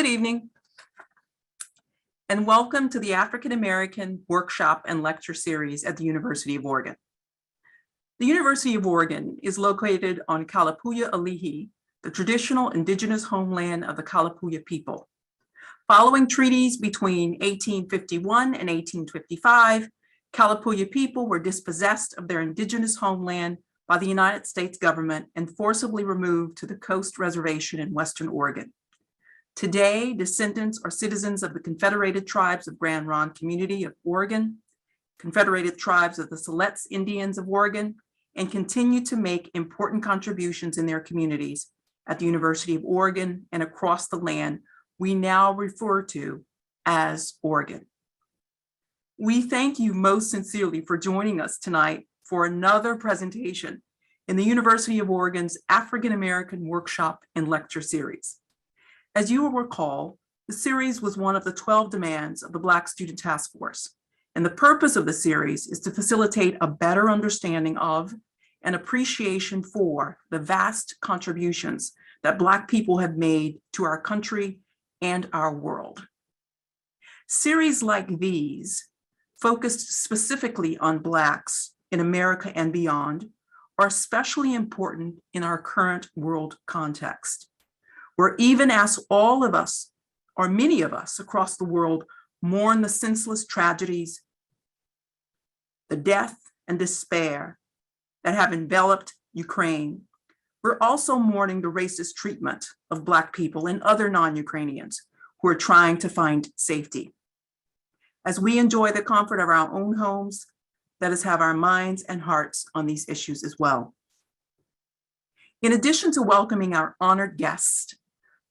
Good evening, and welcome to the African American Workshop and Lecture Series at the University of Oregon. The University of Oregon is located on Kalapuya Alihi, the traditional indigenous homeland of the Kalapuya people. Following treaties between 1851 and 1855, Kalapuya people were dispossessed of their indigenous homeland by the United States government and forcibly removed to the Coast Reservation in Western Oregon. Today, descendants are citizens of the Confederated Tribes of Grand Ronde Community of Oregon, Confederated Tribes of the Siletz Indians of Oregon, and continue to make important contributions in their communities at the University of Oregon and across the land we now refer to as Oregon. We thank you most sincerely for joining us tonight for another presentation in the University of Oregon's African American Workshop and Lecture Series. As you will recall, the series was one of the 12 demands of the Black Student Task Force, and the purpose of the series is to facilitate a better understanding of and appreciation for the vast contributions that Black people have made to our country and our world. Series like these, focused specifically on Blacks in America and beyond, are especially important in our current world context, where even as all of us, or many of us across the world, mourn the senseless tragedies, the death and despair that have enveloped Ukraine, we're also mourning the racist treatment of Black people and other non-Ukrainians who are trying to find safety. As we enjoy the comfort of our own homes, let us have our minds and hearts on these issues as well. In addition to welcoming our honored guests,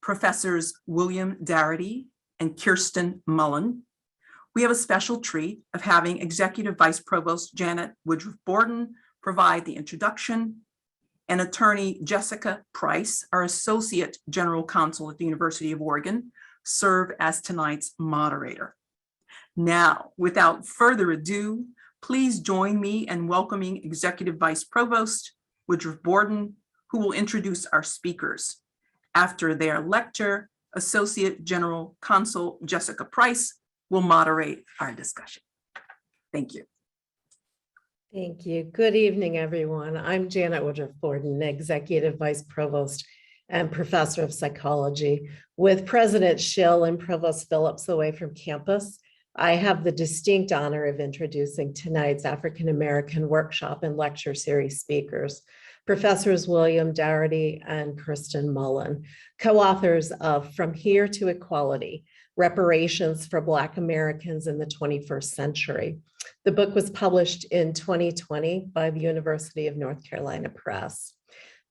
Professors William Darity and Kirsten Mullen, we have a special treat of having Executive Vice Provost Janet Woodruff Borden provide the introduction, and Attorney Jessica Price, our Associate General Counsel at the University of Oregon, serve as tonight's moderator. Now, without further ado, please join me in welcoming Executive Vice Provost Woodruff Borden, who will introduce our speakers. After their lecture, Associate General Counsel Jessica Price will moderate our discussion. Thank you. Thank you. Good evening, everyone. I'm Janet Woodruff Borden, Executive Vice Provost and Professor of Psychology. With President Schill and Provost Phillips away from campus, I have the distinct honor of introducing tonight's African American Workshop and Lecture Series speakers, Professors William Darity and Kirsten Mullen, co-authors of From Here to Equality, Reparations for Black Americans in the 21st Century. The book was published in 2020 by the University of North Carolina Press.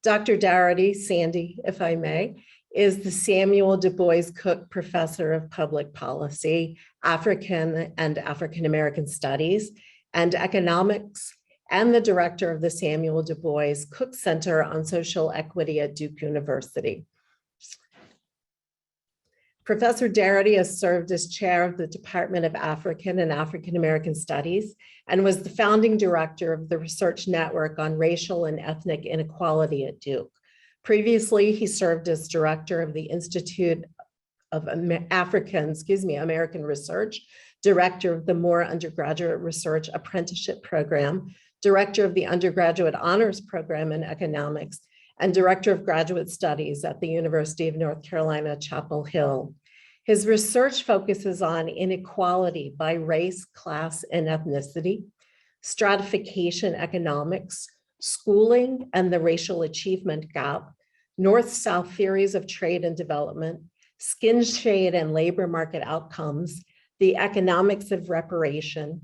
Dr. Darity, Sandy, if I may, is the Samuel DuBois Cook Professor of Public Policy, African and African American Studies, and Economics, and the director of the Samuel DuBois Cook Center on Social Equity at Duke University. Professor Darity has served as chair of the Department of African and African American Studies and was the founding director of the Research Network on Racial and Ethnic Inequality at Duke. Previously, he served as director of the Institute of American Research, director of the Moore Undergraduate Research Apprenticeship Program, director of the Undergraduate Honors Program in Economics, and director of graduate studies at the University of North Carolina, Chapel Hill. His research focuses on inequality by race, class, and ethnicity, stratification economics, schooling and the racial achievement gap, North-South theories of trade and development, skin shade and labor market outcomes, the economics of reparation,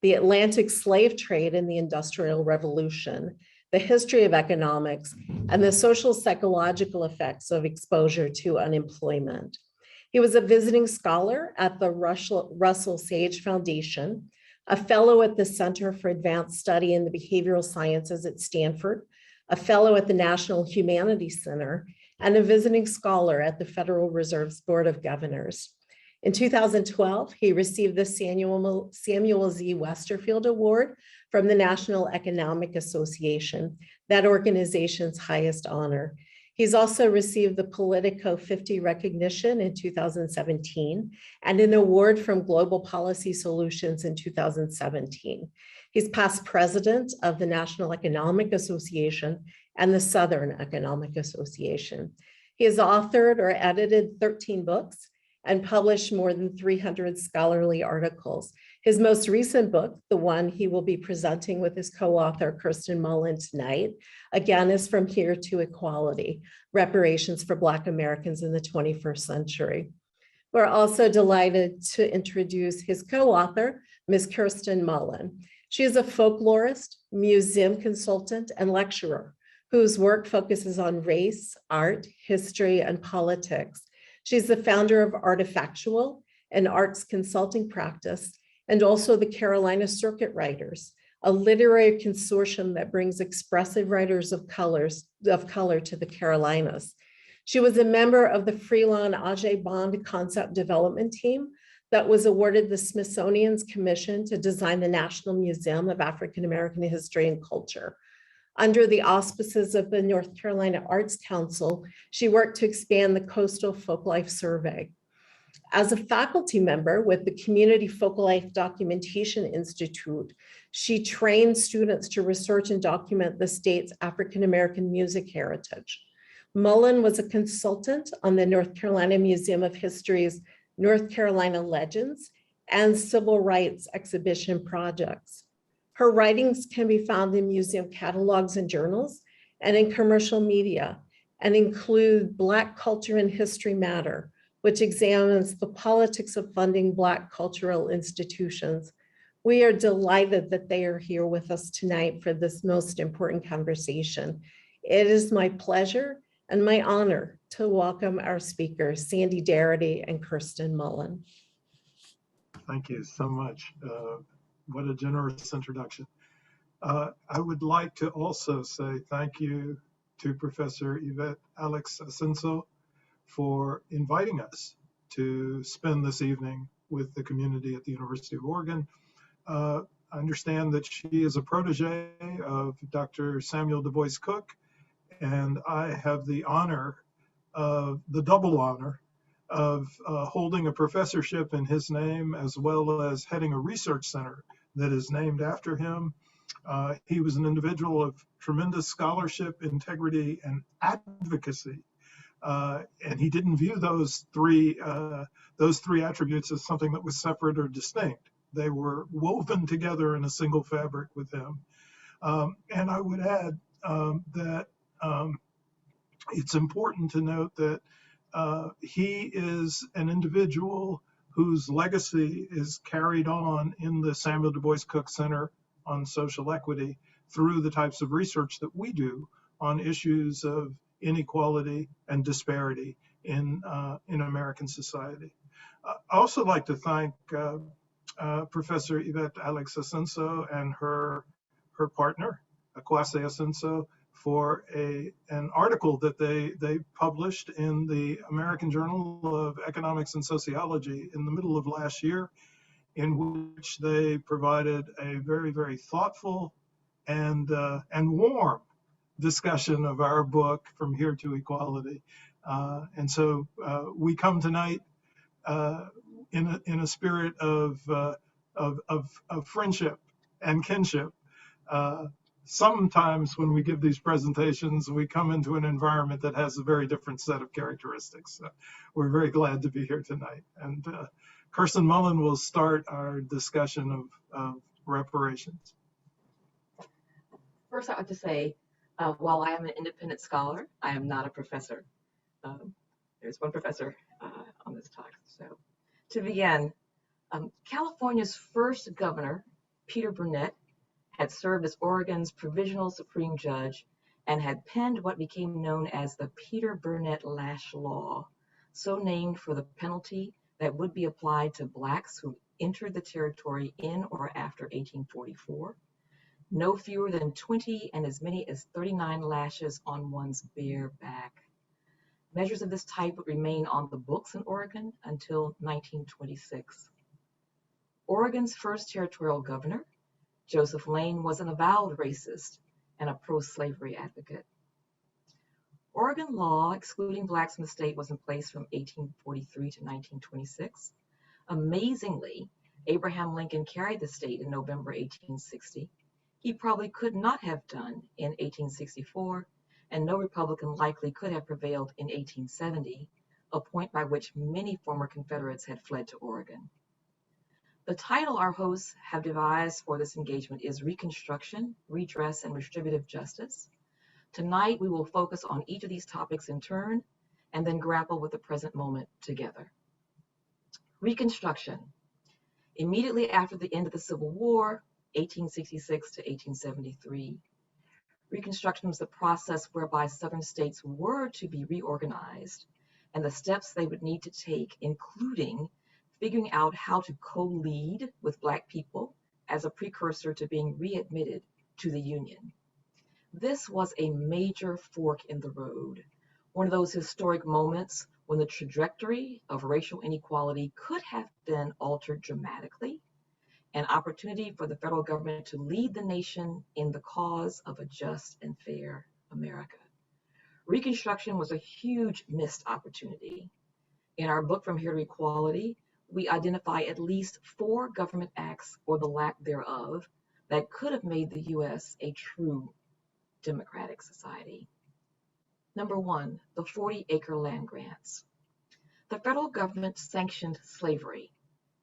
the Atlantic slave trade and the Industrial Revolution, the history of economics, and the social psychological effects of exposure to unemployment. He was a visiting scholar at the Russell Sage Foundation, a fellow at the Center for Advanced Study in the Behavioral Sciences at Stanford, a fellow at the National Humanities Center, and a visiting scholar at the Federal Reserve's Board of Governors. In 2012, he received the Samuel Z. Westerfield Award from the National Economic Association, that organization's highest honor. He's also received the Politico 50 recognition in 2017 and an award from Global Policy Solutions in 2017. He's past president of the National Economic Association and the Southern Economic Association. He has authored or edited 13 books and published more than 300 scholarly articles. His most recent book, the one he will be presenting with his co-author, Kirsten Mullen, tonight, again, is From Here to Equality, Reparations for Black Americans in the 21st Century. We're also delighted to introduce his co-author, Ms. Kirsten Mullen. She is a folklorist, museum consultant, and lecturer whose work focuses on race, art, history, and politics. She's the founder of Artefactual, an arts consulting practice, and also the Carolina Circuit Writers, a literary consortium that brings expressive writers of color to the Carolinas. She was a member of the Freelon Ajay Bond concept development team that was awarded the Smithsonian's commission to design the National Museum of African American History and Culture. Under the auspices of the North Carolina Arts Council, she worked to expand the Coastal Folklife Survey. As a faculty member with the Community Folklife Documentation Institute, she trained students to research and document the state's African American music heritage. Mullen was a consultant on the North Carolina Museum of History's North Carolina Legends and Civil Rights exhibition projects. Her writings can be found in museum catalogs and journals and in commercial media, and include Black Culture and History Matter, which examines the politics of funding Black cultural institutions. We are delighted that they are here with us tonight for this most important conversation. It is my pleasure and my honor to welcome our speakers, Sandy Darity and Kirsten Mullen. Thank you so much. What a generous introduction. I would like to also say thank you to Professor Yvette Alex Asenso for inviting us to spend this evening with the community at the University of Oregon. I understand that she is a protege of Dr. Samuel DuBois Cook, and I have the honor of the double honor of holding a professorship in his name, as well as heading a research center that is named after him. He was an individual of tremendous scholarship, integrity, and advocacy. And he didn't view those three attributes as something that was separate or distinct. They were woven together in a single fabric with him. And I would add that it's important to note that he is an individual whose legacy is carried on in the Samuel DuBois Cook Center on social equity through the types of research that we do on issues of inequality and disparity in American society. I also like to thank Professor Yvette Alex Asenso and her partner, Akwase Asenso, for an article that they published in the American Journal of Economics and Sociology in the middle of last year, in which they provided a very, very thoughtful and warm discussion of our book, From Here to Equality. And so we come tonight in a spirit of friendship and kinship. Sometimes when we give these presentations, we come into an environment that has a very different set of characteristics. We're very glad to be here tonight. And Kirsten Mullen will start our discussion of reparations. First, I have to say, while I am an independent scholar, I am not a professor. There's one professor on this talk. So to begin, California's first governor, Peter Burnett, had served as Oregon's provisional Supreme Judge and had penned what became known as the Peter Burnett Lash Law, so named for the penalty that would be applied to Blacks who entered the territory in or after 1844. No fewer than 20 and as many as 39 lashes on one's bare back. Measures of this type would remain on the books in Oregon until 1926. Oregon's first territorial governor, Joseph Lane, was an avowed racist and a pro-slavery advocate. Oregon law excluding Blacks from the state was in place from 1843 to 1926. Amazingly, Abraham Lincoln carried the state in November 1860. He probably could not have done in 1864, and no Republican likely could have prevailed in 1870, a point by which many former Confederates had fled to Oregon. The title our hosts have devised for this engagement is Reconstruction, Redress, and Redistributive Justice. Tonight, we will focus on each of these topics in turn and then grapple with the present moment together. Reconstruction. Immediately after the end of the Civil War, 1866 to 1873, Reconstruction was the process whereby Southern states were to be reorganized and the steps they would need to take, including figuring out how to co-lead with Black people as a precursor to being readmitted to the Union. This was a major fork in the road, one of those historic moments when the trajectory of racial inequality could have been altered dramatically, an opportunity for the federal government to lead the nation in the cause of a just and fair America. Reconstruction was a huge missed opportunity. In our book, From Here to Equality, we identify at least 4 government acts, or the lack thereof, that could have made the U.S. a true democratic society. Number 1, the 40-acre land grants. The federal government sanctioned slavery,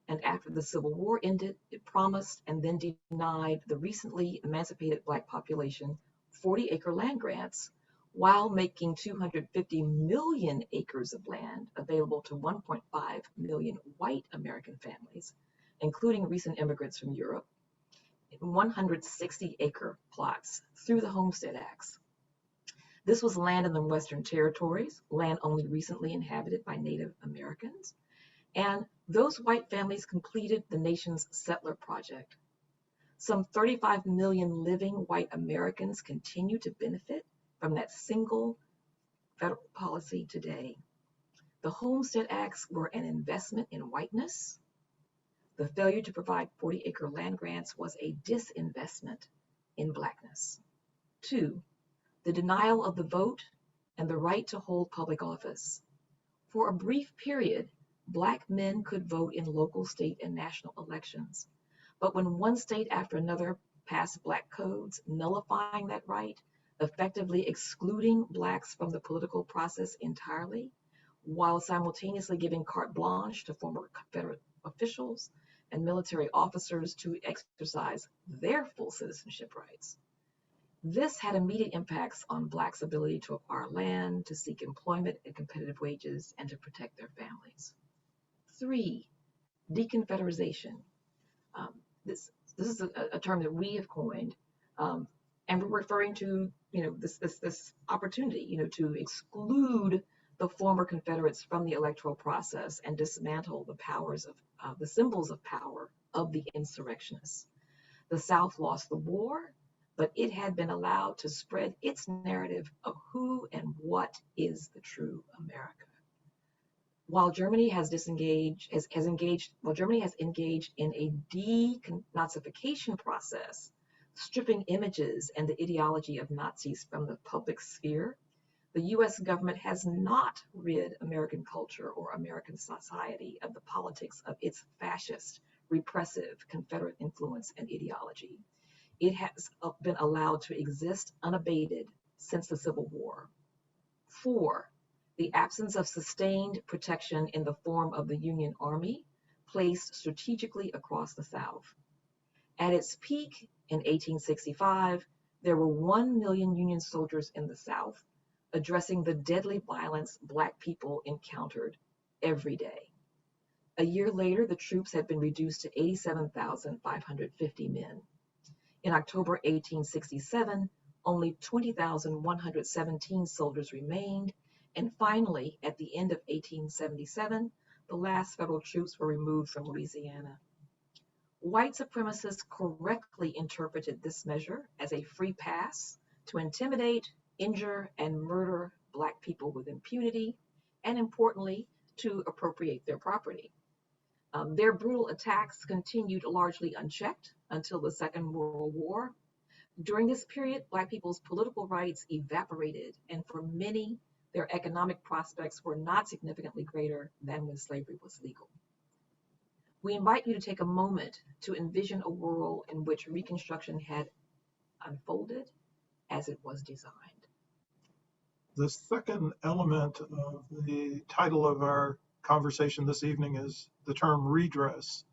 and after the Civil War ended, it promised and then denied the recently emancipated Black population 40-acre land grants, while making 250 million acres of land available to 1.5 million white American families, including recent immigrants from Europe, in 160-acre plots through the Homestead Acts. This was land in the Western Territories, land only recently inhabited by Native Americans, and those white families completed the nation's settler project. Some 35 million living white Americans continue to benefit from that single federal policy today. The Homestead Acts were an investment in whiteness. The failure to provide 40-acre land grants was a disinvestment in Blackness. 2, the denial of the vote and the right to hold public office. For a brief period, Black men could vote in local, state, and national elections. But when one state after another passed Black codes nullifying that right, effectively excluding Blacks from the political process entirely, while simultaneously giving carte blanche to former Confederate officials and military officers to exercise their full citizenship rights. This had immediate impacts on Blacks' ability to acquire land, to seek employment at competitive wages, and to protect their families. 3, deconfederation. This is a term that we have coined, and we're referring to this opportunity to exclude the former Confederates from the electoral process and dismantle the powers of the symbols of power of the insurrectionists. The South lost the war, but it had been allowed to spread its narrative of who and what is the true America. While Germany has engaged in a denazification process, stripping images and the ideology of Nazis from the public sphere, the U.S. government has not rid American culture or American society of the politics of its fascist, repressive, Confederate influence and ideology. It has been allowed to exist unabated since the Civil War. 4, the absence of sustained protection in the form of the Union Army placed strategically across the South. At its peak in 1865, there were 1 million Union soldiers in the South, addressing the deadly violence Black people encountered every day. A year later, the troops had been reduced to 87,550 men. In October 1867, only 20,117 soldiers remained, and finally, at the end of 1877, the last federal troops were removed from Louisiana. White supremacists correctly interpreted this measure as a free pass to intimidate, injure, and murder Black people with impunity, and importantly, to appropriate their property. Their brutal attacks continued largely unchecked until the Second World War, During this period, Black people's political rights evaporated, and for many, their economic prospects were not significantly greater than when slavery was legal. We invite you to take a moment to envision a world in which Reconstruction had unfolded as it was designed. The second element of the title of our conversation this evening is the term redress.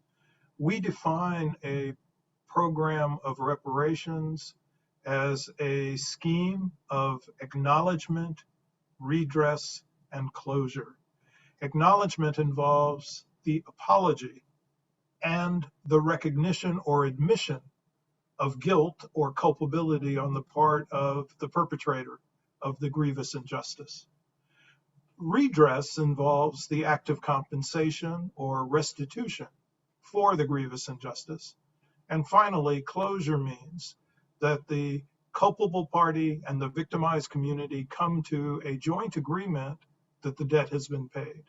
We define a program of reparations as a scheme of acknowledgement, redress, and closure. Acknowledgement involves the apology and the recognition or admission of guilt or culpability on the part of the perpetrator of the grievous injustice. Redress involves the act of compensation or restitution for the grievous injustice. And finally, closure means that the culpable party and the victimized community come to a joint agreement that the debt has been paid.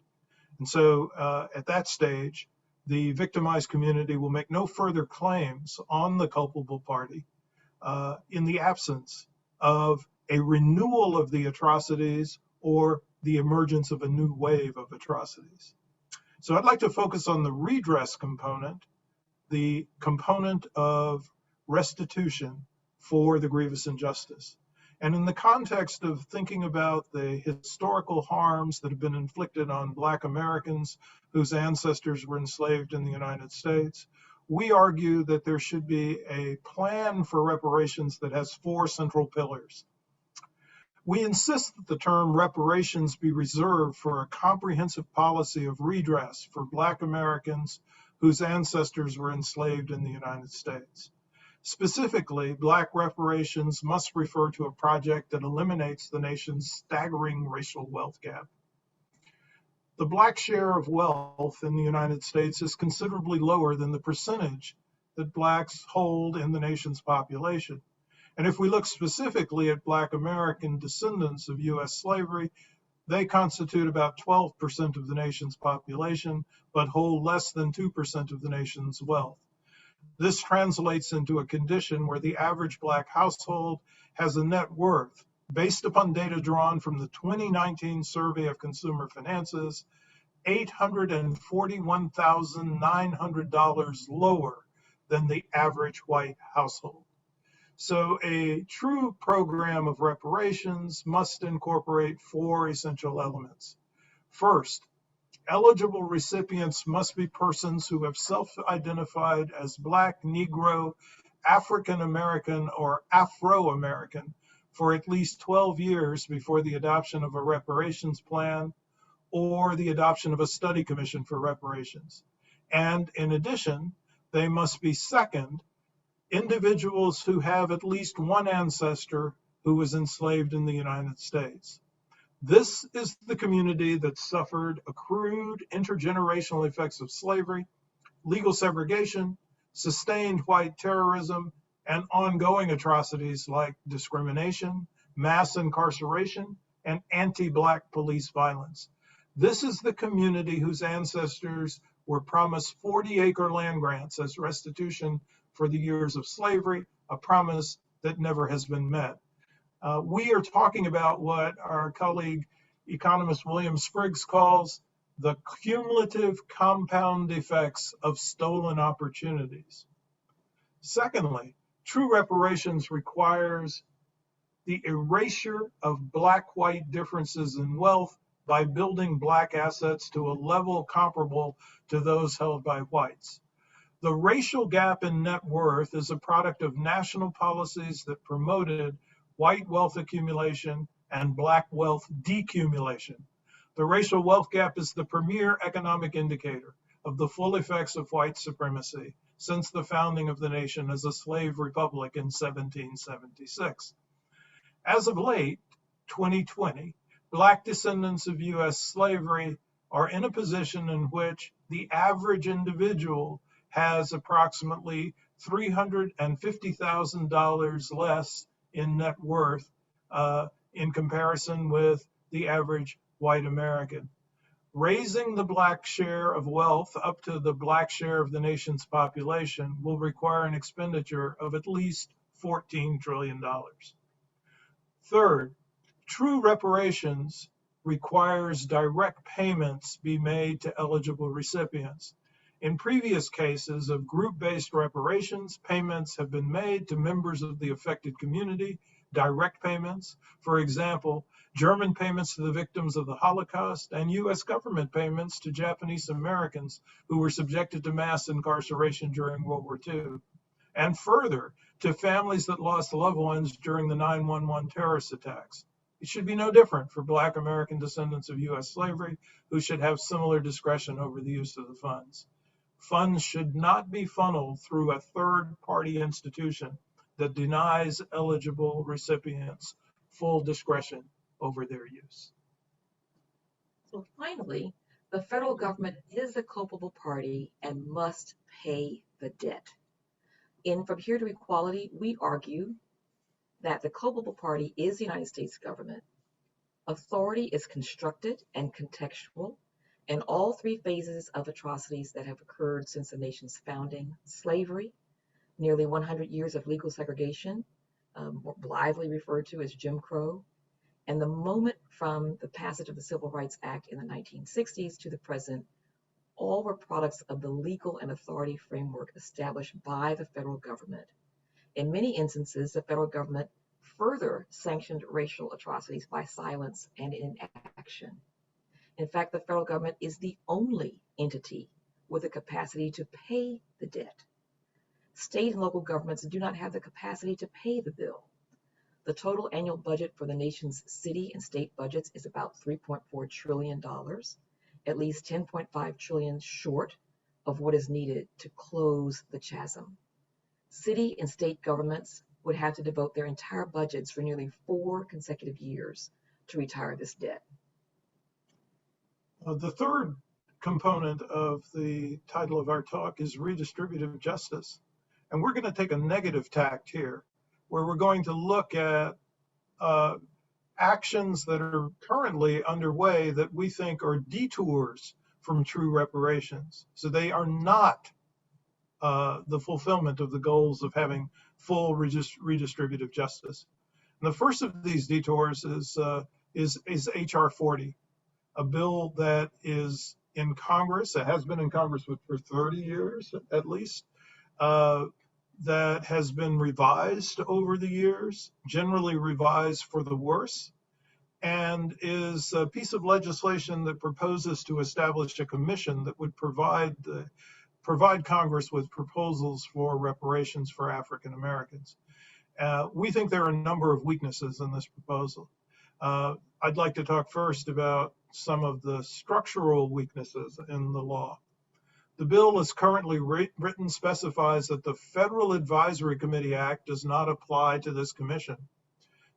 And so at that stage, the victimized community will make no further claims on the culpable party in the absence of a renewal of the atrocities or the emergence of a new wave of atrocities. So I'd like to focus on the redress component, the component of restitution for the grievous injustice. And in the context of thinking about the historical harms that have been inflicted on Black Americans whose ancestors were enslaved in the United States, we argue that there should be a plan for reparations that has 4 central pillars. We insist that the term reparations be reserved for a comprehensive policy of redress for Black Americans whose ancestors were enslaved in the United States. Specifically, Black reparations must refer to a project that eliminates the nation's staggering racial wealth gap. The Black share of wealth in the United States is considerably lower than the percentage that Blacks hold in the nation's population. And if we look specifically at Black American descendants of U.S. slavery, they constitute about 12% of the nation's population, but hold less than 2% of the nation's wealth. This translates into a condition where the average Black household has a net worth, based upon data drawn from the 2019 Survey of Consumer Finances, $841,900 lower than the average white household. So a true program of reparations must incorporate 4 essential elements. First, eligible recipients must be persons who have self-identified as Black, Negro, African American, or Afro-American for at least 12 years before the adoption of a reparations plan or the adoption of a study commission for reparations. And in addition, they must be, second, individuals who have at least one ancestor who was enslaved in the United States. This is the community that suffered accrued intergenerational effects of slavery, legal segregation, sustained white terrorism, and ongoing atrocities like discrimination, mass incarceration, and anti-Black police violence. This is the community whose ancestors were promised 40-acre land grants as restitution for the years of slavery, a promise that never has been met. We are talking about what our colleague, economist William Spriggs, calls the cumulative compound effects of stolen opportunities. Secondly, true reparations requires the erasure of Black-white differences in wealth by building Black assets to a level comparable to those held by whites. The racial gap in net worth is a product of national policies that promoted white wealth accumulation and Black wealth decumulation. The racial wealth gap is the premier economic indicator of the full effects of white supremacy since the founding of the nation as a slave republic in 1776. As of late, 2020, Black descendants of U.S. slavery are in a position in which the average individual has approximately $350,000 less in net worth in comparison with the average white American. Raising the Black share of wealth up to the Black share of the nation's population will require an expenditure of at least $14 trillion. Third, true reparations requires direct payments be made to eligible recipients. In previous cases of group-based reparations, payments have been made to members of the affected community, direct payments. For example, German payments to the victims of the Holocaust and US government payments to Japanese Americans who were subjected to mass incarceration during World War II. And further, to families that lost loved ones during the 9/11 terrorist attacks. It should be no different for Black American descendants of US slavery, who should have similar discretion over the use of the funds. Funds should not be funneled through a third-party institution that denies eligible recipients full discretion over their use. So finally, the federal government is a culpable party and must pay the debt. In From Here to Equality, we argue that the culpable party is the United States government. Authority is constructed and contextual, and all three phases of atrocities that have occurred since the nation's founding: slavery, nearly 100 years of legal segregation, more blithely referred to as Jim Crow, and the moment from the passage of the Civil Rights Act in the 1960s to the present, all were products of the legal and authority framework established by the federal government. In many instances, the federal government further sanctioned racial atrocities by silence and inaction. In fact, the federal government is the only entity with the capacity to pay the debt. State and local governments do not have the capacity to pay the bill. The total annual budget for the nation's city and state budgets is about $3.4 trillion, at least $10.5 trillion short of what is needed to close the chasm. City and state governments would have to devote their entire budgets for nearly 4 consecutive years to retire this debt. The third component of the title of our talk is redistributive justice. And we're going to take a negative tact here, where we're going to look at actions that are currently underway that we think are detours from true reparations. So they are not the fulfillment of the goals of having full redistributive justice. And the first of these detours is HR 40, a bill that is in Congress, it has been in Congress for 30 years at least, that has been revised over the years, generally revised for the worse, and is a piece of legislation that proposes to establish a commission that would provide Congress with proposals for reparations for African Americans. We think there are a number of weaknesses in this proposal. I'd like to talk first about some of the structural weaknesses in the law. The bill as currently written specifies that the Federal Advisory Committee Act does not apply to this commission.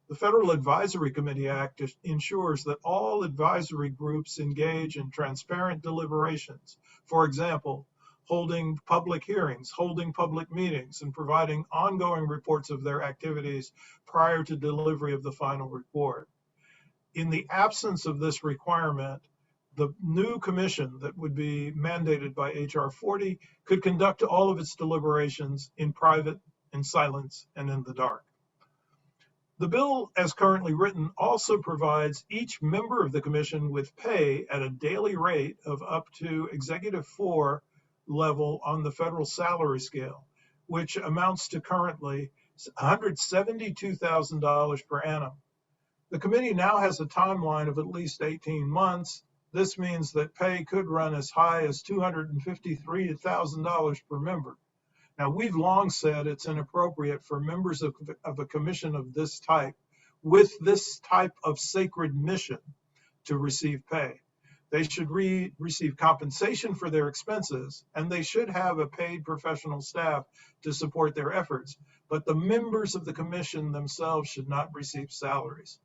The Federal Advisory Committee Act ensures that all advisory groups engage in transparent deliberations. For example, holding public hearings, holding public meetings, and providing ongoing reports of their activities prior to delivery of the final report. In the absence of this requirement, the new commission that would be mandated by HR 40 could conduct all of its deliberations in private, in silence, and in the dark. The bill, as currently written, also provides each member of the commission with pay at a daily rate of up to Executive 4 level on the federal salary scale, which amounts to currently $172,000 per annum. The committee now has a timeline of at least 18 months. This means that pay could run as high as $253,000 per member. Now, we've long said it's inappropriate for members of a commission of this type, with this type of sacred mission, to receive pay. They should receive compensation for their expenses, and they should have a paid professional staff to support their efforts. But the members of the commission themselves should not receive salaries.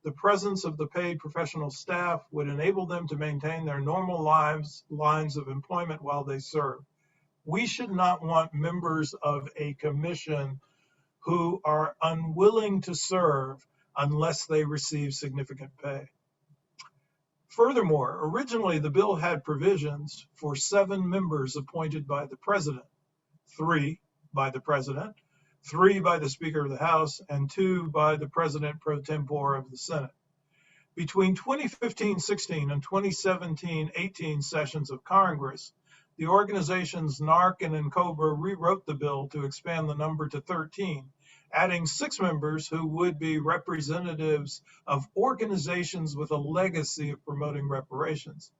The presence of the paid professional staff would enable them to maintain their normal lines of employment while they serve. We should not want members of a commission who are unwilling to serve unless they receive significant pay. Furthermore, originally the bill had provisions for 7 members appointed by the president, 3 by the president, 3 by the Speaker of the House, and 2 by the President pro tempore of the Senate. Between 2015-16 and 2017-18 sessions of Congress, the organizations NARC and NCOBRA rewrote the bill to expand the number to 13, adding 6 members who would be representatives of organizations with a legacy of promoting reparations.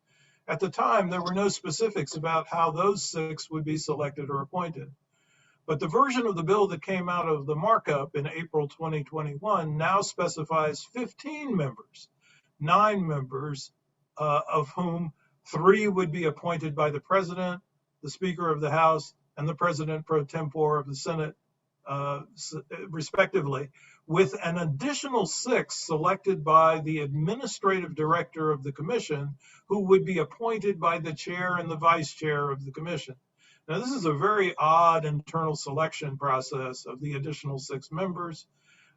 At the time, there were no specifics about how those 6 would be selected or appointed. But the version of the bill that came out of the markup in April 2021 now specifies 15 members, 9 members of whom 3 would be appointed by the President, the Speaker of the House, and the President pro tempore of the Senate, respectively, with an additional 6 selected by the Administrative Director of the Commission, who would be appointed by the Chair and the Vice Chair of the Commission. Now, this is a very odd internal selection process of the additional 6 members.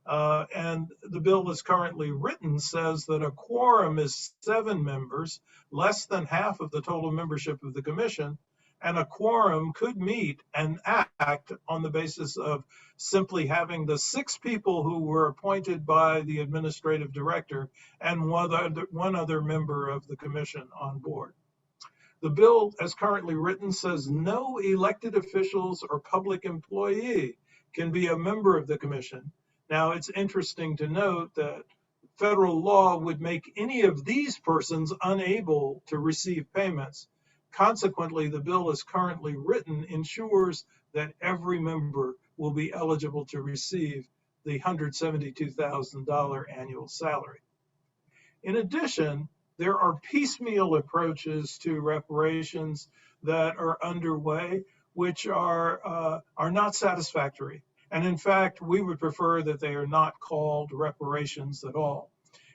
And the bill as currently written says that a quorum is 7 members, less than half of the total membership of the commission, and a quorum could meet and act on the basis of simply having the 6 people who were appointed by the administrative director and one other member of the commission on board. The bill as currently written says no elected officials or public employee can be a member of the commission. Now, it's interesting to note that federal law would make any of these persons unable to receive payments. Consequently, the bill as currently written ensures that every member will be eligible to receive the $172,000 annual salary. In addition, there are piecemeal approaches to reparations that are underway, which are not satisfactory. And in fact, we would prefer that they are not called reparations at all.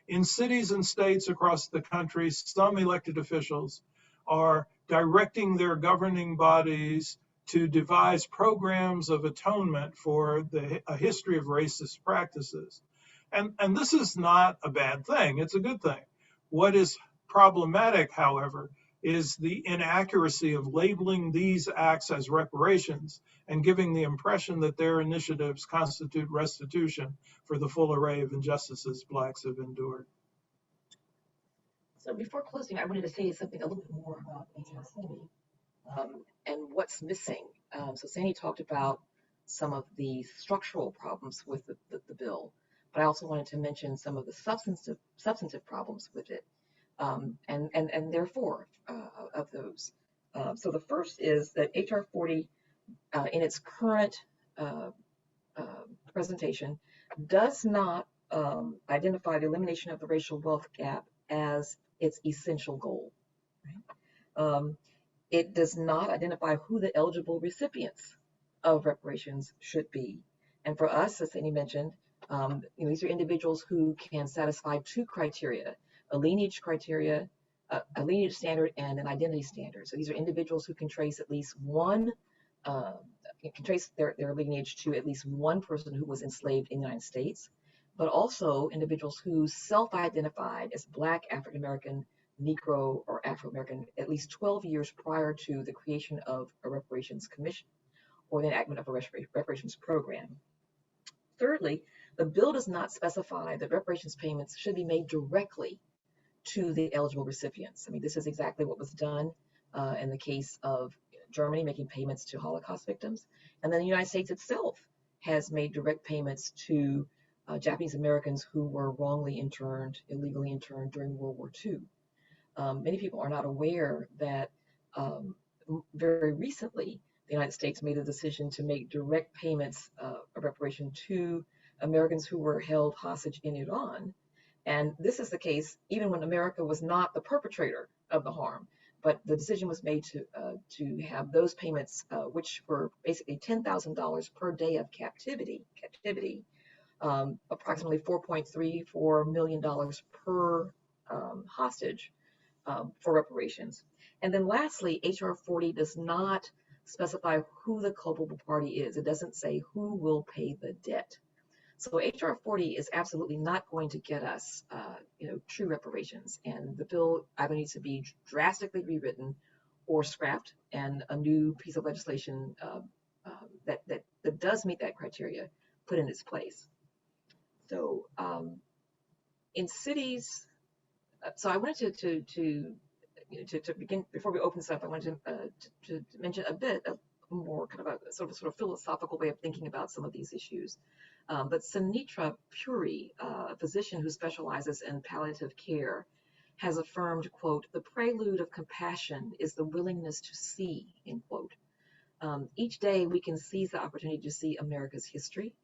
In cities and states across the country, some elected officials are directing their governing bodies to devise programs of atonement for a history of racist practices. And this is not a bad thing, it's a good thing. What is problematic, however, is the inaccuracy of labeling these acts as reparations and giving the impression that their initiatives constitute restitution for the full array of injustices Blacks have endured. So before closing, I wanted to say something a little bit more about HRC and what's missing. So Sandy talked about some of the structural problems with the bill, but I also wanted to mention some of the substantive problems with it, and therefore of those. So the first is that HR 40, in its current presentation, does not identify the elimination of the racial wealth gap as its essential goal. Right? It does not identify who the eligible recipients of reparations should be. And for us, as Sandy mentioned, these are individuals who can satisfy 2 criteria: a lineage criteria, a lineage standard, and an identity standard. So these are individuals who can trace at least one, can trace their lineage to at least one person who was enslaved in the United States, but also individuals who self-identified as Black, African American, Negro, or Afro-American at least 12 years prior to the creation of a reparations commission or the enactment of a reparations program. Thirdly, the bill does not specify that reparations payments should be made directly to the eligible recipients. I mean, this is exactly what was done in the case of Germany making payments to Holocaust victims. And then the United States itself has made direct payments to Japanese Americans who were wrongly interned, illegally interned during World War II. Many people are not aware that very recently, the United States made a decision to make direct payments of reparation to Americans who were held hostage in Iran. And this is the case even when America was not the perpetrator of the harm, but the decision was made to have those payments, which were basically $10,000 per day of captivity, approximately $4.34 million per hostage for reparations. And then lastly, HR 40 does not specify who the culpable party is. It doesn't say who will pay the debt. So HR 40 is absolutely not going to get us, true reparations. And the bill either needs to be drastically rewritten or scrapped, and a new piece of legislation that does meet that criteria put in its place. So in cities, so I wanted to begin, before we open this up, I wanted to mention a bit of more kind of a sort of philosophical way of thinking about some of these issues. But Sunitra Puri, a physician who specializes in palliative care, has affirmed, quote, "The prelude of compassion is the willingness to see," end quote. Each day we can seize the opportunity to see America's history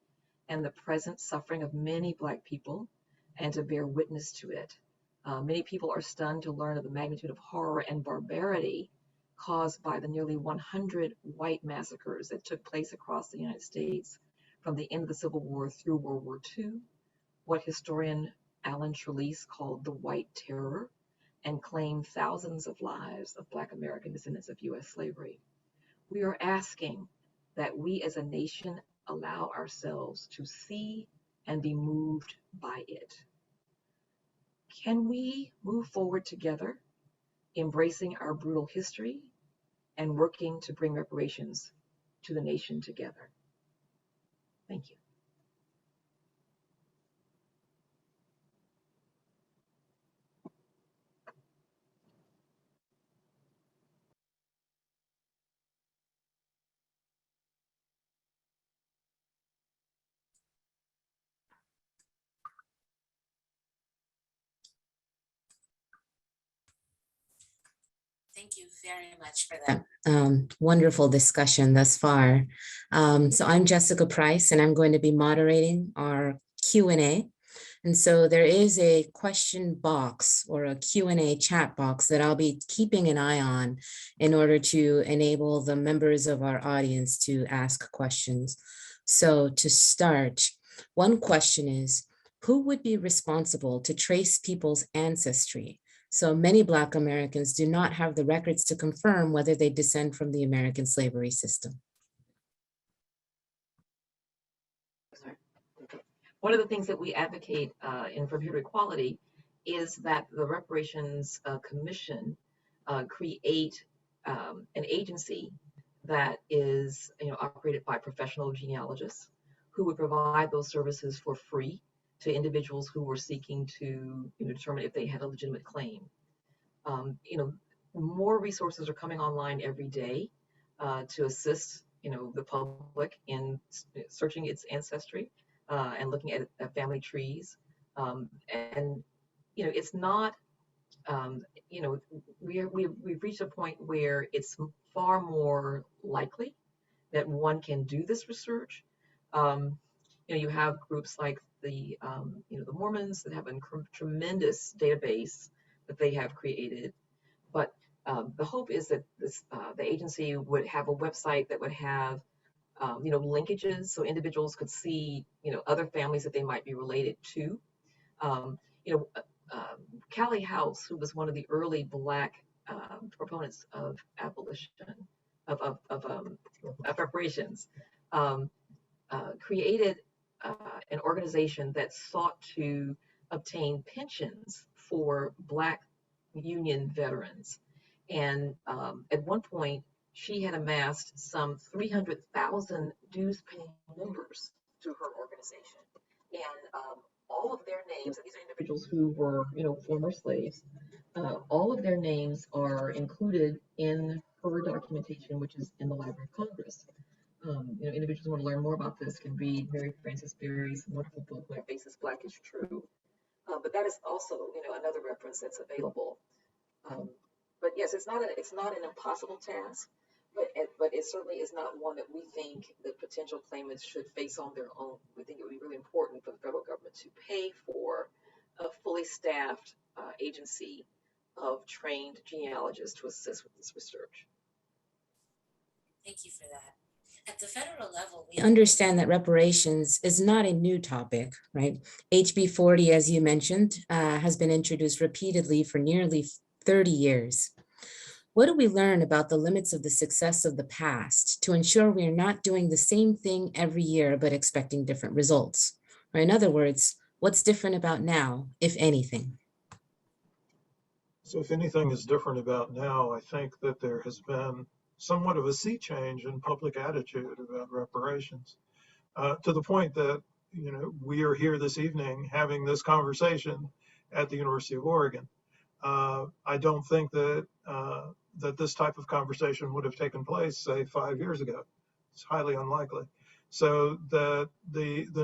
and the present suffering of many Black people and to bear witness to it. Many people are stunned to learn of the magnitude of horror and barbarity caused by the nearly 100 white massacres that took place across the United States from the end of the Civil War through World War II, what historian Alan Trelease called the White Terror, and claimed thousands of lives of Black American descendants of U.S. slavery. We are asking that we as a nation allow ourselves to see and be moved by it. Can we move forward together, embracing our brutal history and working to bring reparations to the nation together? Thank you. Thank you very much for that wonderful discussion thus far. So I'm Jessica Price, and I'm going to be moderating our Q&A. And so there is a question box or a Q&A chat box that I'll be keeping an eye on in order to enable the members of our audience to ask questions. So to start, one question is, who would be responsible to trace people's ancestry? So many Black Americans do not have the records to confirm whether they descend from the American slavery system. One of the things that we advocate in For Future Equality is that the Reparations Commission create an agency that is operated by professional genealogists who would provide those services for free to individuals who were seeking to determine if they had a legitimate claim. More resources are coming online every day to assist the public in searching its ancestry and looking at family trees. It's not, we've reached a point where it's far more likely that one can do this research. You have groups like the Mormons that have a tremendous database that they have created, but the hope is that the agency would have a website that would have linkages so individuals could see other families that they might be related to. Callie House, who was one of the early Black proponents of abolition of reparations, created an organization that sought to obtain pensions for Black Union veterans. And at one point, she had amassed some 300,000 dues-paying members to her organization. And all of their names, and these are individuals who were, former slaves, all of their names are included in her documentation, which is in the Library of Congress. Individuals who want to learn more about this can read Mary Frances Berry's wonderful book, My Faces Black is True. But that is also, another reference that's available. But yes, it's not an impossible task, but it certainly is not one that we think that potential claimants should face on their own. We think it would be really important for the federal government to pay for a fully staffed agency of trained genealogists to assist with this research. Thank you for that. At the federal level, we understand that reparations is not a new topic, right? HB 40, as you mentioned, has been introduced repeatedly for nearly 30 years. What do we learn about the limits of the success of the past to ensure we are not doing the same thing every year, but expecting different results? Or in other words, what's different about now, if anything? So if anything is different about now, I think that there has been somewhat of a sea change in public attitude about reparations, to the point that, you know, we are here this evening having this conversation at the University of Oregon. I don't think that that this type of conversation would have taken place, say, 5 years ago. It's highly unlikely. So the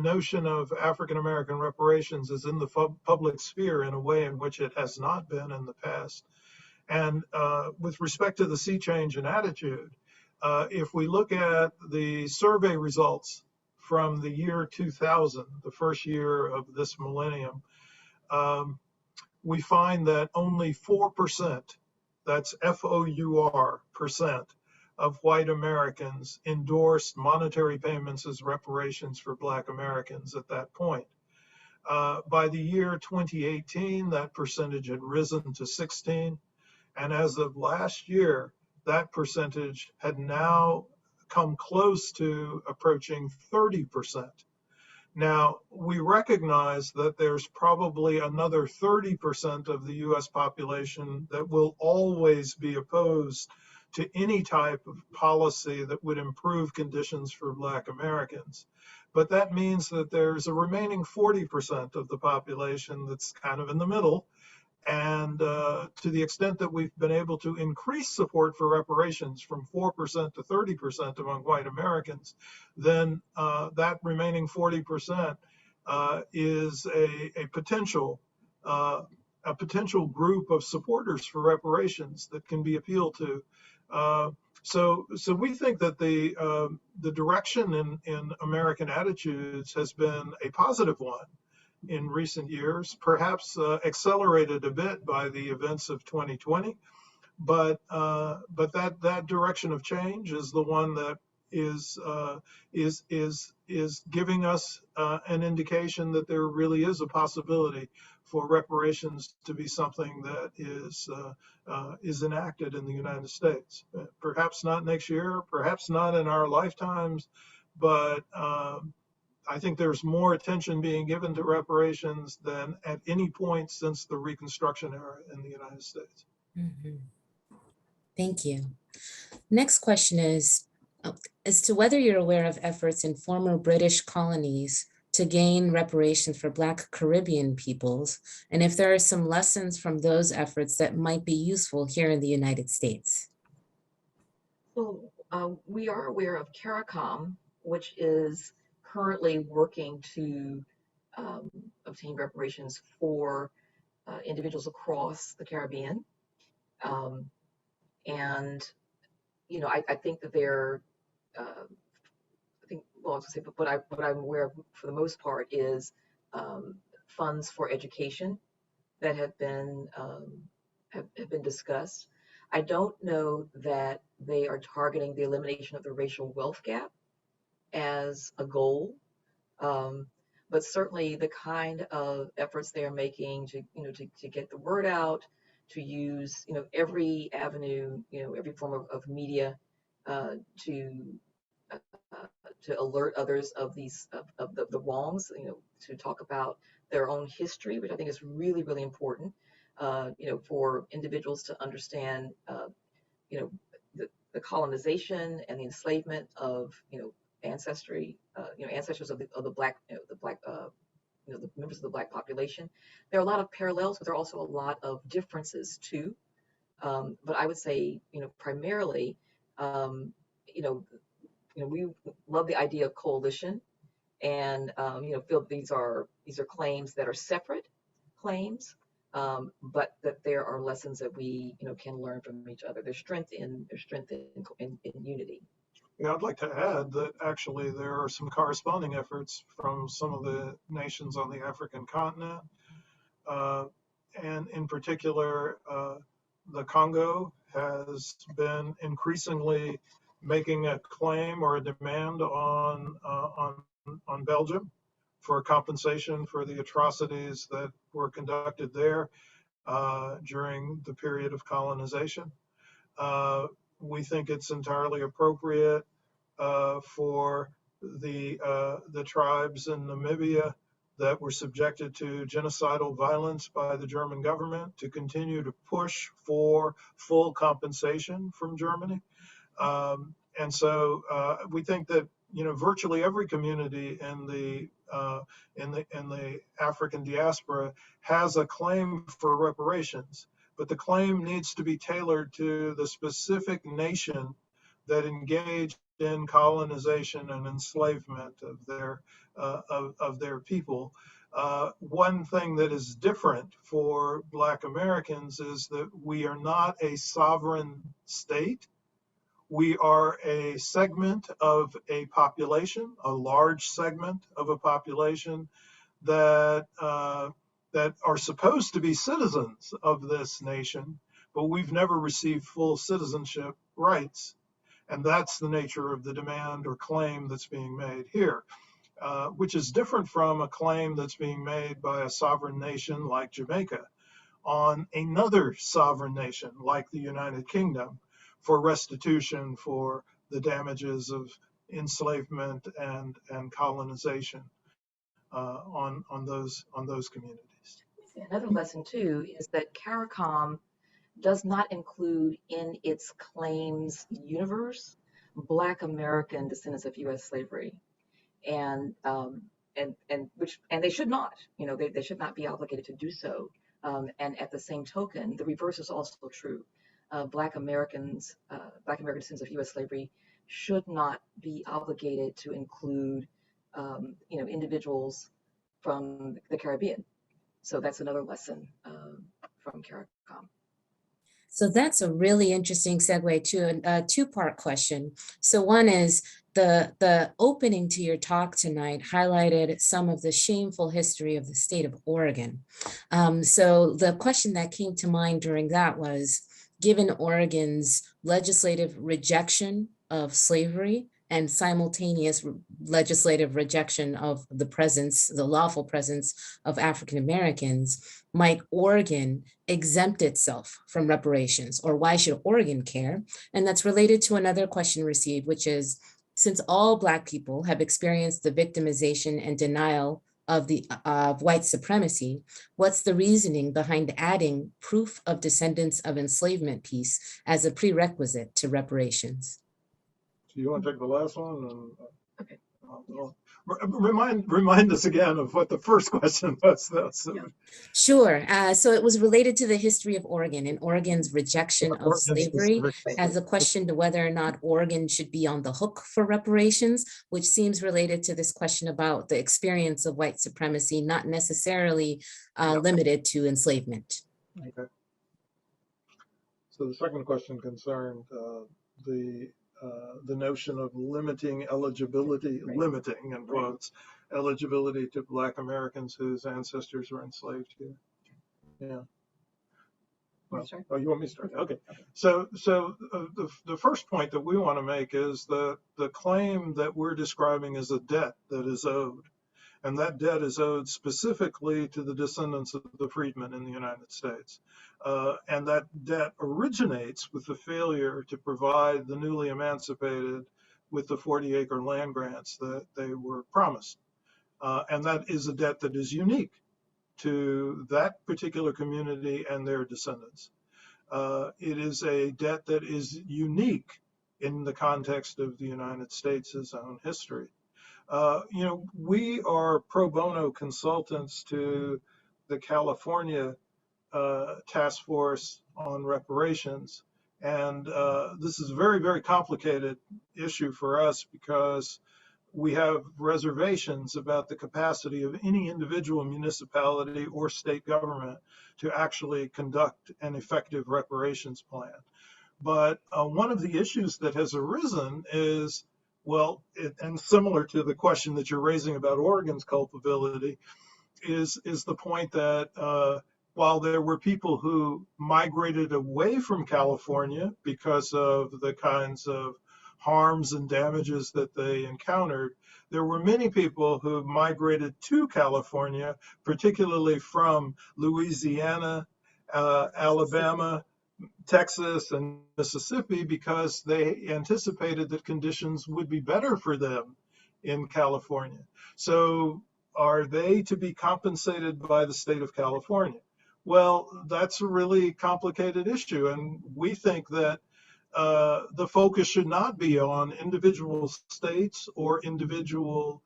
notion of African American reparations is in the public sphere in a way in which it has not been in the past. And with respect to the sea change in attitude, if we look at the survey results from the year 2000, the first year of this millennium, we find that only 4%, that's FOUR percent, of white Americans endorsed monetary payments as reparations for Black Americans at that point. By the year 2018, that percentage had risen to 16. And as of last year, that percentage had now come close to approaching 30%. Now, we recognize that there's probably another 30% of the US population that will always be opposed to any type of policy that would improve conditions for Black Americans. But that means that there's a remaining 40% of the population that's kind of in the middle. And to the extent that we've been able to increase support for reparations from 4% to 30% among white Americans, then that remaining 40% is a potential group of supporters for reparations that can be appealed to. So we think that the direction in American attitudes has been a positive one in recent years, perhaps accelerated a bit by the events of 2020, but that direction of change is the one that is giving us an indication that there really is a possibility for reparations to be something that is enacted in the United States. Perhaps not next year, perhaps not in our lifetimes, but I think there's more attention being given to reparations than at any point since the Reconstruction era in the United States. Mm-hmm. Thank you. Next question is, as to whether you're aware of efforts in former British colonies to gain reparations for Black Caribbean peoples, and if there are some lessons from those efforts that might be useful here in the United States. So we are aware of CARICOM, which is currently working to obtain reparations for individuals across the Caribbean. And, you know, I think that they're, well, I was going to say, but what I'm aware of for the most part is funds for education that have been discussed. I don't know that they are targeting the elimination of the racial wealth gap as a goal, but certainly the kind of efforts they are making to, you know, to get the word out, to use, you know, every avenue, you know, every form of media to alert others of these of the wrongs, you know, to talk about their own history, which I think is really, really important, you know, for individuals to understand, you know, the colonization and the enslavement of, you know, ancestors of the Black, you know, the members of the Black population. There are a lot of parallels, but there are also a lot of differences too. But I would say, you know, primarily, you know, we love the idea of coalition, and you know, feel these are claims that are separate claims, but that there are lessons that we, you know, can learn from each other. There's strength in unity. Yeah, I'd like to add that actually there are some corresponding efforts from some of the nations on the African continent, and in particular, the Congo has been increasingly making a claim or a demand on Belgium for compensation for the atrocities that were conducted there during the period of colonization. We think it's entirely appropriate for the tribes in Namibia that were subjected to genocidal violence by the German government to continue to push for full compensation from Germany. And so we think that, you know, virtually every community in the African diaspora has a claim for reparations, but the claim needs to be tailored to the specific nation that engaged in colonization and enslavement of their people. One thing that is different for Black Americans is that we are not a sovereign state. We are a segment of a population, a large segment of a population that that are supposed to be citizens of this nation, but we've never received full citizenship rights. And that's the nature of the demand or claim that's being made here, which is different from a claim that's being made by a sovereign nation like Jamaica on another sovereign nation like the United Kingdom for restitution for the damages of enslavement and colonization on those communities. Another lesson too is that CARICOM does not include in its claims universe Black American descendants of U.S. slavery, and they should not, you know, they should not be obligated to do so. And at the same token, the reverse is also true. Black American descendants of U.S. slavery should not be obligated to include, you know, individuals from the Caribbean. So that's another lesson from CARICOM. So that's a really interesting segue to a two-part question. So one is the opening to your talk tonight highlighted some of the shameful history of the state of Oregon. So the question that came to mind during that was, given Oregon's legislative rejection of slavery and simultaneous legislative rejection of the lawful presence of African Americans, might Oregon exempt itself from reparations, or why should Oregon care? And that's related to another question received, which is, since all Black people have experienced the victimization and denial of white supremacy, what's the reasoning behind adding proof of descendants of enslavement piece as a prerequisite to reparations? Do you want to take the last one? Okay. Remind us again of what the first question was. Sure. So it was related to the history of Oregon and Oregon's rejection of slavery as a question to whether or not Oregon should be on the hook for reparations, which seems related to this question about the experience of white supremacy, not necessarily limited to enslavement. Okay. So the second question concerned the notion of limiting eligibility, limiting in quotes, eligibility to Black Americans whose ancestors were enslaved here. Yeah. Well, oh, you want me to start? Okay. So the first point that we want to make is that the claim that we're describing is a debt that is owed. And that debt is owed specifically to the descendants of the freedmen in the United States. And that debt originates with the failure to provide the newly emancipated with the 40-acre land grants that they were promised. And that is a debt that is unique to that particular community and their descendants. It is a debt that is unique in the context of the United States' own history. You know, we are pro bono consultants to the California Task Force on Reparations. And this is a very, very complicated issue for us because we have reservations about the capacity of any individual municipality or state government to actually conduct an effective reparations plan. But one of the issues that has arisen is, well, and similar to the question that you're raising about Oregon's culpability, is the point that while there were people who migrated away from California because of the kinds of harms and damages that they encountered, there were many people who migrated to California, particularly from Louisiana, Alabama, Texas, and Mississippi, because they anticipated that conditions would be better for them in California. So are they to be compensated by the state of California? Well, that's a really complicated issue. And we think that the focus should not be on individual states or individual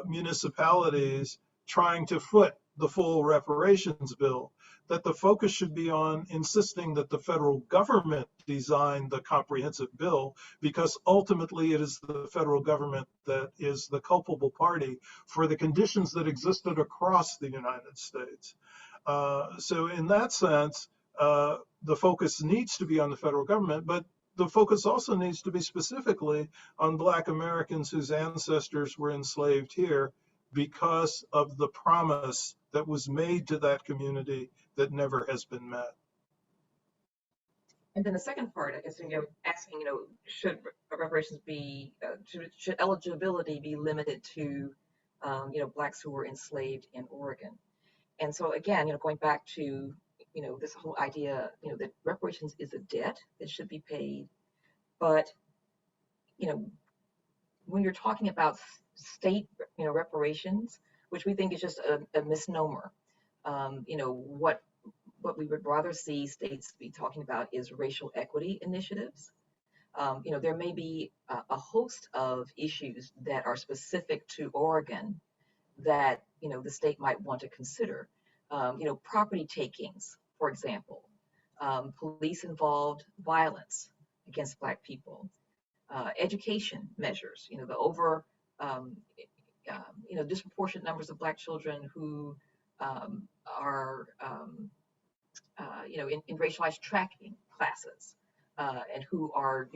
municipalities trying to foot the full reparations bill, that the focus should be on insisting that the federal government design the comprehensive bill, because ultimately it is the federal government that is the culpable party for the conditions that existed across the United States. So in that sense, the focus needs to be on the federal government, but the focus also needs to be specifically on Black Americans whose ancestors were enslaved here because of the promise that was made to that community that never has been met. And then the second part, I guess, asking, should reparations be, should eligibility be limited to, Blacks who were enslaved in Oregon? And so again, going back to, this whole idea, that reparations is a debt that should be paid. But, when you're talking about state, reparations, which we think is just a misnomer, what we would rather see states be talking about is racial equity initiatives. There may be a host of issues that are specific to Oregon that, the state might want to consider. Property takings, for example, police-involved violence against Black people, education measures, the disproportionate numbers of Black children who are, in racialized tracking classes, and who are,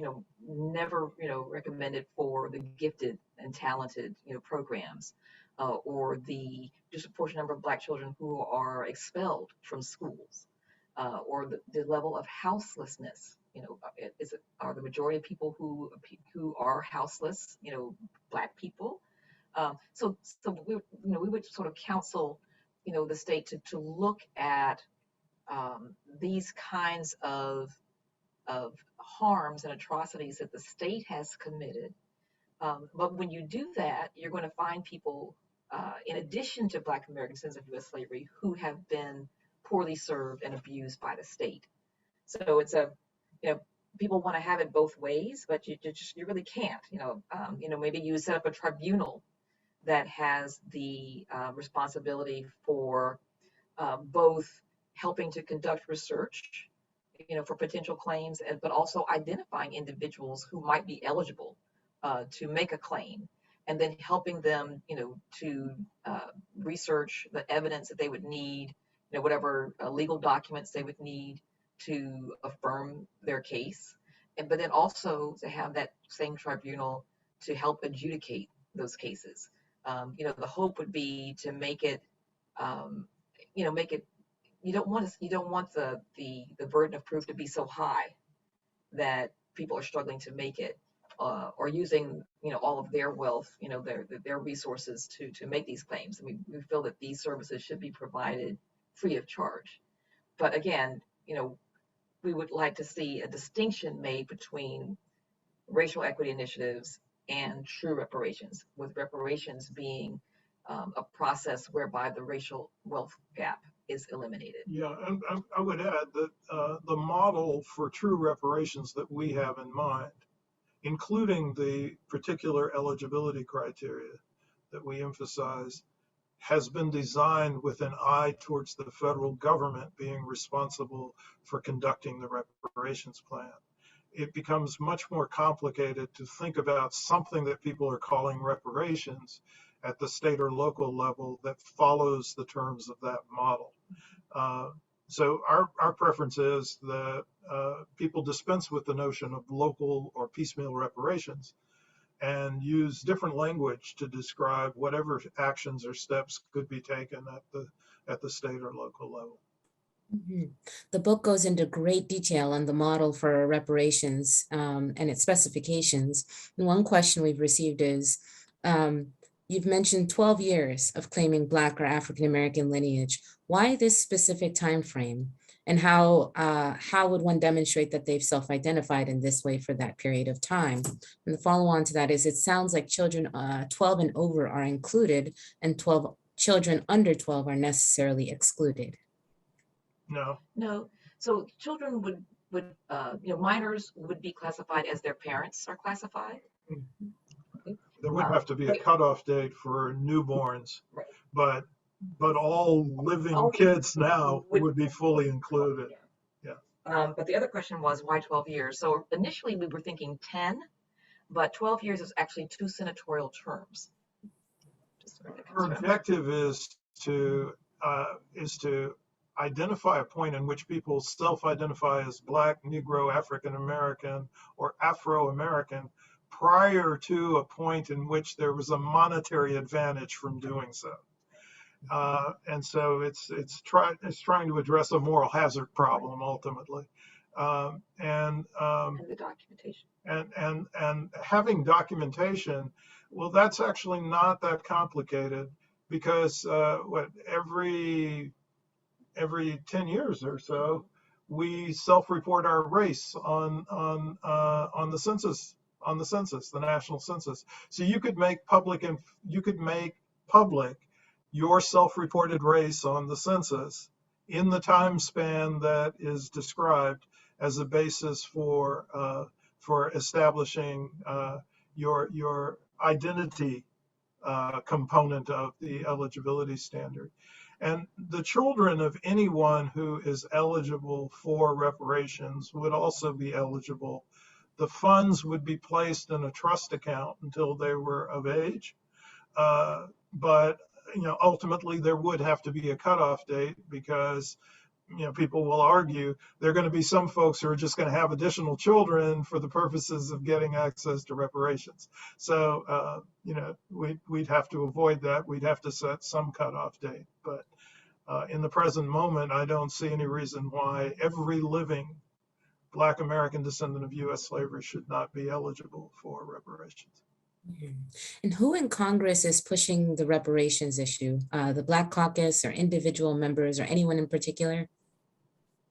never, recommended for the gifted and talented, programs, or the disproportionate number of Black children who are expelled from schools, or the level of houselessness. Are the majority of people who are houseless, Black people? So we would sort of counsel, the state to look at these kinds of harms and atrocities that the state has committed. But when you do that, you're going to find people, in addition to Black Americans of U.S. slavery, who have been poorly served and abused by the state. So it's people want to have it both ways, but you really can't. Maybe you set up a tribunal that has the responsibility for both helping to conduct research, for potential claims, but also identifying individuals who might be eligible to make a claim, and then helping them, to research the evidence that they would need, whatever legal documents they would need to affirm their case, but then also to have that same tribunal to help adjudicate those cases. The hope would be to make it, you don't want the burden of proof to be so high that people are struggling to make it, or using, all of their wealth, their resources to make these claims. I mean, we feel that these services should be provided free of charge. But again, we would like to see a distinction made between racial equity initiatives and true reparations, with reparations being a process whereby the racial wealth gap is eliminated. Yeah, and I would add that the model for true reparations that we have in mind, including the particular eligibility criteria that we emphasize, has been designed with an eye towards the federal government being responsible for conducting the reparations plan. It becomes much more complicated to think about something that people are calling reparations at the state or local level that follows the terms of that model. So our preference is that people dispense with the notion of local or piecemeal reparations and use different language to describe whatever actions or steps could be taken at the state or local level. Mm-hmm. The book goes into great detail on the model for reparations and its specifications. And one question we've received is, you've mentioned 12 years of claiming Black or African-American lineage. Why this specific time frame? And how would one demonstrate that they've self-identified in this way for that period of time? And the follow-on to that is, it sounds like children 12 and over are included, and children under 12 are necessarily excluded. No. No. So children would would, minors would be classified as their parents are classified. There would have to be a cutoff date for newborns, Right. but all living All kids now would be fully included. But the other question was, why 12 years? So initially we were thinking 10, but 12 years is actually 2 senatorial terms. Her objective is to identify a point in which people self-identify as Black, Negro, African American, or Afro-American prior to a point in which there was a monetary advantage from doing so. And so it's trying to address a moral hazard problem ultimately. And the documentation. And having documentation, well, that's actually not that complicated, because every 10 years or so, we self-report our race on the census, the national census. So you could make public your self-reported race on the census in the time span that is described as a basis for establishing your identity component of the eligibility standard. And the children of anyone who is eligible for reparations would also be eligible. The funds would be placed in a trust account until they were of age. But ultimately there would have to be a cutoff date, because people will argue there are going to be some folks who are just going to have additional children for the purposes of getting access to reparations. So we'd have to avoid that. We'd have to set some cutoff date. But in the present moment, I don't see any reason why every living Black American descendant of U.S. slavery should not be eligible for reparations. And who in Congress is pushing the reparations issue? The Black Caucus or individual members or anyone in particular?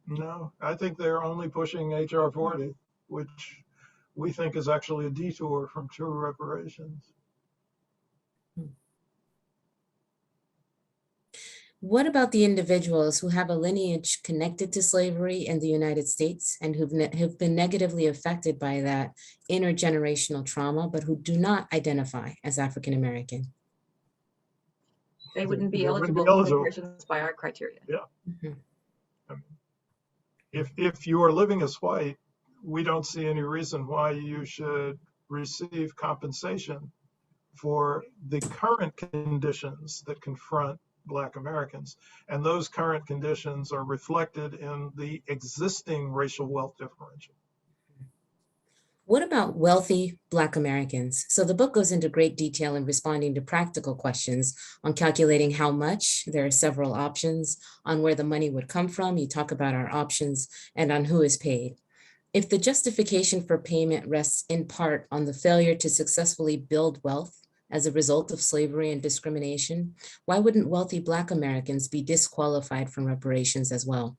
No, I think they're only pushing H.R. 40, which we think is actually a detour from true reparations. What about the individuals who have a lineage connected to slavery in the United States and who've been negatively affected by that intergenerational trauma, but who do not identify as African American? They wouldn't be eligible for reparations by our criteria. Yeah. Mm-hmm. If you are living as white, we don't see any reason why you should receive compensation for the current conditions that confront Black Americans. And those current conditions are reflected in the existing racial wealth differential. What about wealthy Black Americans? So the book goes into great detail in responding to practical questions on calculating how much. There are several options on where the money would come from. You talk about our options and on who is paid. If the justification for payment rests in part on the failure to successfully build wealth as a result of slavery and discrimination, why wouldn't wealthy Black Americans be disqualified from reparations as well?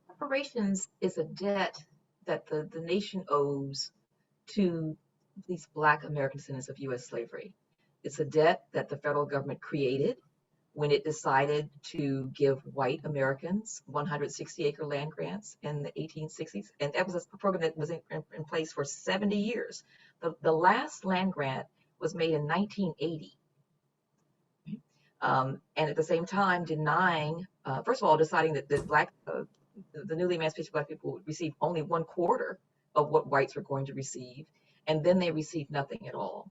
Reparations is a debt that the nation owes to these Black American descendants of U.S. slavery. It's a debt that the federal government created when it decided to give white Americans 160-acre land grants in the 1860s. And that was a program that was in place for 70 years. The last land grant was made in 1980. And at the same time denying, first of all, deciding that the newly emancipated Black people would receive only 1/4 of what whites were going to receive, and then they received nothing at all.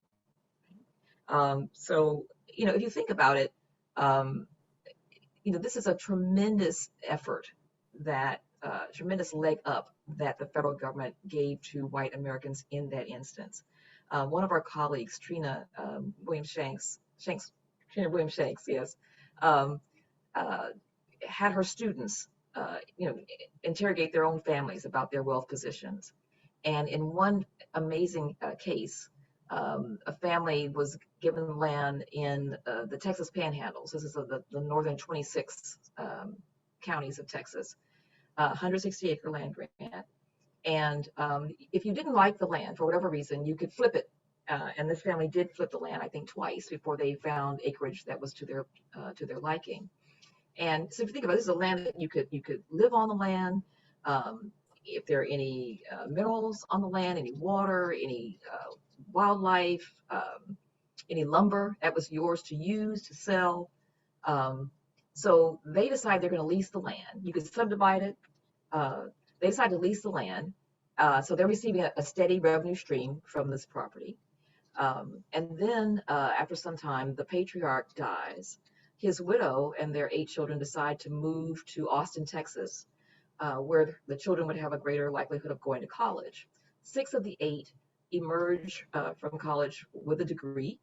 So, if you think about it, this is a tremendous effort, that tremendous leg up that the federal government gave to white Americans in that instance. One of our colleagues, Trina Williams-Shanks, yes, had her students, interrogate their own families about their wealth positions. And in one amazing case, a family was given land in the Texas Panhandle. So this is the northern 26 counties of Texas, 160-acre land grant. And if you didn't like the land for whatever reason, you could flip it. And this family did flip the land, I think, twice before they found acreage that was to their liking. And so if you think about it, this is a land that you could live on the land. if there are any minerals on the land, any water, any wildlife, any lumber that was yours to use, to sell. So they decide they're going to lease the land. You could subdivide it. They decide to lease the land. So they're receiving a steady revenue stream from this property. And then after some time, the patriarch dies. His widow and their 8 children decide to move to Austin, Texas, where the children would have a greater likelihood of going to college. 6 of the 8 emerge from college with a degree,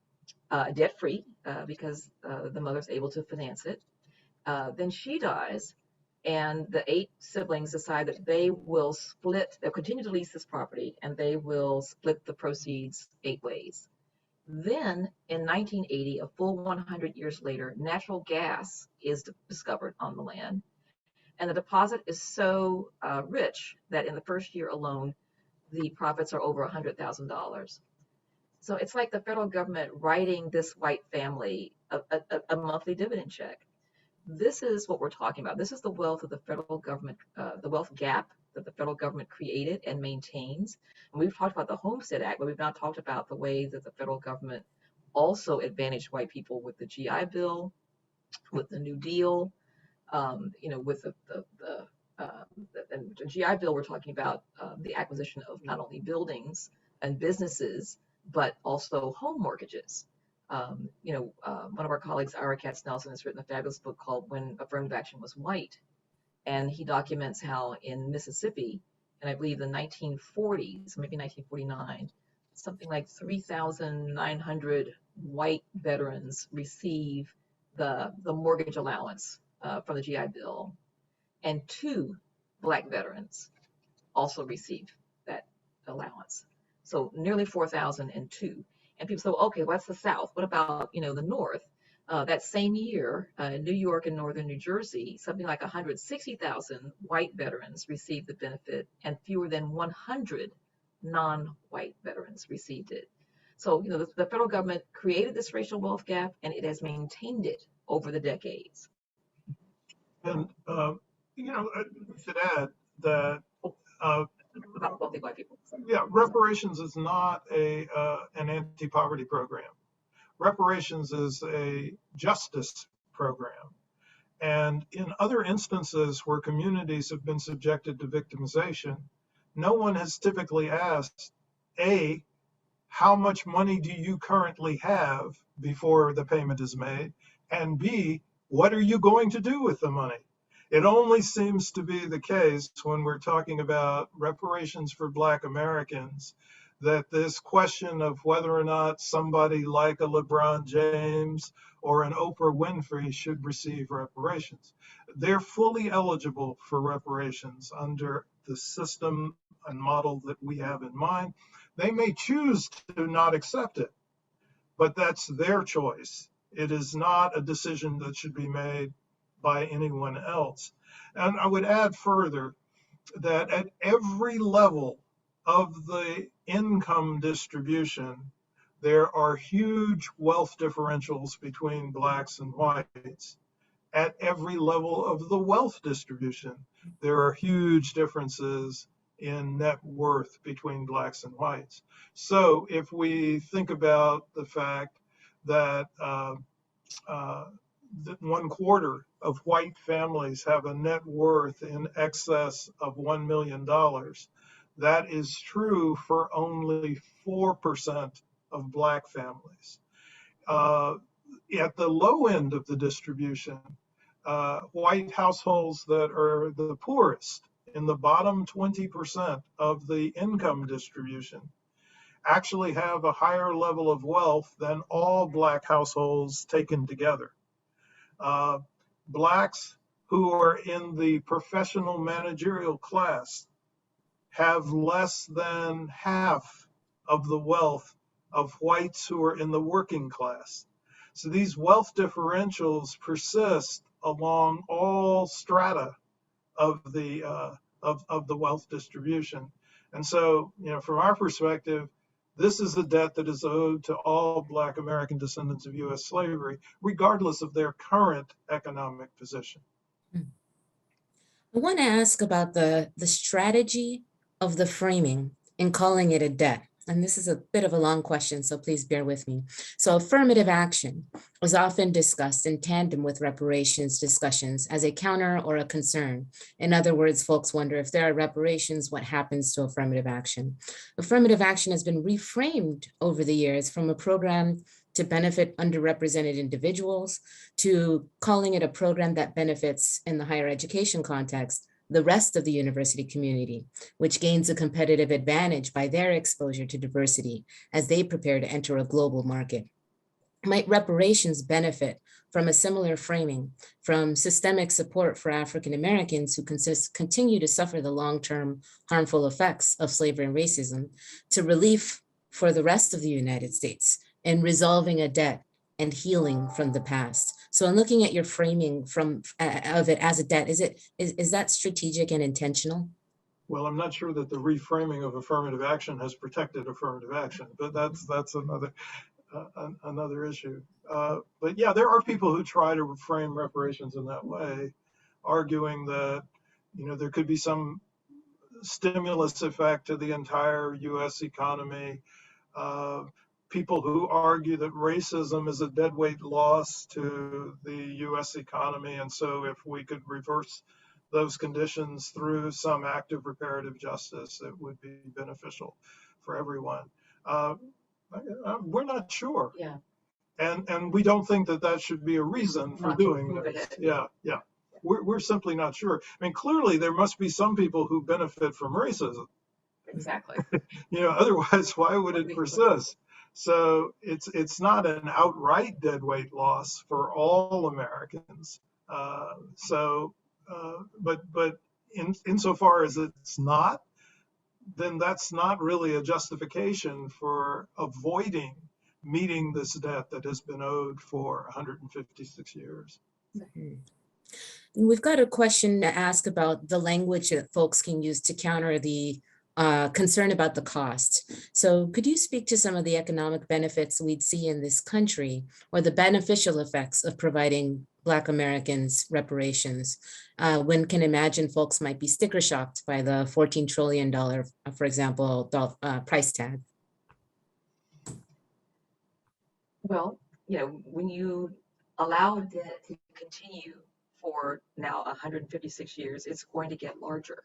debt-free, because the mother's able to finance it. Then she dies, and the 8 siblings decide that they will split, they'll continue to lease this property, and they will split the proceeds 8 ways. Then in 1980, a full 100 years later, natural gas is discovered on the land. And the deposit is so rich that in the first year alone, the profits are over $100,000. So it's like the federal government writing this white family a monthly dividend check. This is what we're talking about. This is the wealth of the federal government, the wealth gap that the federal government created and maintains. And we've talked about the Homestead Act, but we've not talked about the way that the federal government also advantaged white people with the GI Bill, with the New Deal, with the GI Bill. We're talking about the acquisition of not only buildings and businesses, but also home mortgages. One of our colleagues, Ira Katz Nelson, has written a fabulous book called When Affirmative Action Was White. And he documents how in Mississippi, and I believe the 1940s, maybe 1949, something like 3,900 white veterans receive the mortgage allowance from the GI Bill, and 2 Black veterans also receive that allowance. So nearly 4,002. And people say, well, okay, what's the South? What about, the North? That same year, in New York and northern New Jersey, something like 160,000 white veterans received the benefit, and fewer than 100 non-white veterans received it. So, the federal government created this racial wealth gap, and it has maintained it over the decades. And, I should add that About wealthy white people. yeah, reparations is not an anti-poverty program. Reparations is a justice program. And in other instances where communities have been subjected to victimization, no one has typically asked, A, how much money do you currently have before the payment is made? And B, what are you going to do with the money? It only seems to be the case when we're talking about reparations for Black Americans that this question of whether or not somebody like a LeBron James or an Oprah Winfrey should receive reparations. They're fully eligible for reparations under the system and model that we have in mind. They may choose to not accept it, but that's their choice. It is not a decision that should be made by anyone else. And I would add further that at every level of the income distribution, there are huge wealth differentials between Blacks and whites. At every level of the wealth distribution, there are huge differences in net worth between Blacks and whites. So if we think about the fact that that 1/4 of white families have a net worth in excess of $1 million. That is true for only 4% of Black families. At the low end of the distribution, white households that are the poorest, in the bottom 20% of the income distribution, actually have a higher level of wealth than all Black households taken together. Blacks who are in the professional managerial class have less than half of the wealth of whites who are in the working class. So these wealth differentials persist along all strata of the wealth distribution. And so, from our perspective, this is a debt that is owed to all Black American descendants of U.S. slavery, regardless of their current economic position. I want to ask about the strategy of the framing and calling it a debt. And this is a bit of a long question, so please bear with me. So affirmative action was often discussed in tandem with reparations discussions as a counter or a concern. In other words, folks wonder if there are reparations, what happens to affirmative action? Affirmative action has been reframed over the years from a program to benefit underrepresented individuals, to calling it a program that benefits, in the higher education context, the rest of the university community, which gains a competitive advantage by their exposure to diversity as they prepare to enter a global market. Might reparations benefit from a similar framing, from systemic support for African Americans who continue to suffer the long-term harmful effects of slavery and racism, to relief for the rest of the United States in resolving a debt and healing from the past? So in looking at your framing of it as a debt, is that strategic and intentional? Well, I'm not sure that the reframing of affirmative action has protected affirmative action, but that's another issue. But yeah, there are people who try to frame reparations in that way, arguing that, you know, there could be some stimulus effect to the entire U.S. economy. People who argue that racism is a deadweight loss to the U.S. economy, and so if we could reverse those conditions through some act of reparative justice, it would be beneficial for everyone. We're not sure. Yeah. And we don't think that that should be a reason for Not to doing prove this. it. Yeah. We're simply not sure. I mean, clearly there must be some people who benefit from racism. Exactly. You know, otherwise, why would it persist? So it's not an outright deadweight loss for all Americans. But insofar as it's not, then that's not really a justification for avoiding meeting this debt that has been owed for 156 years. Mm-hmm. We've got a question to ask about the language that folks can use to counter the concern about the cost. So could you speak to some of the economic benefits we'd see in this country, or the beneficial effects of providing Black Americans reparations? One can imagine folks might be sticker shocked by the $14 trillion, for example, price tag. Well, you know, when you allow debt to continue for now 156 years, it's going to get larger.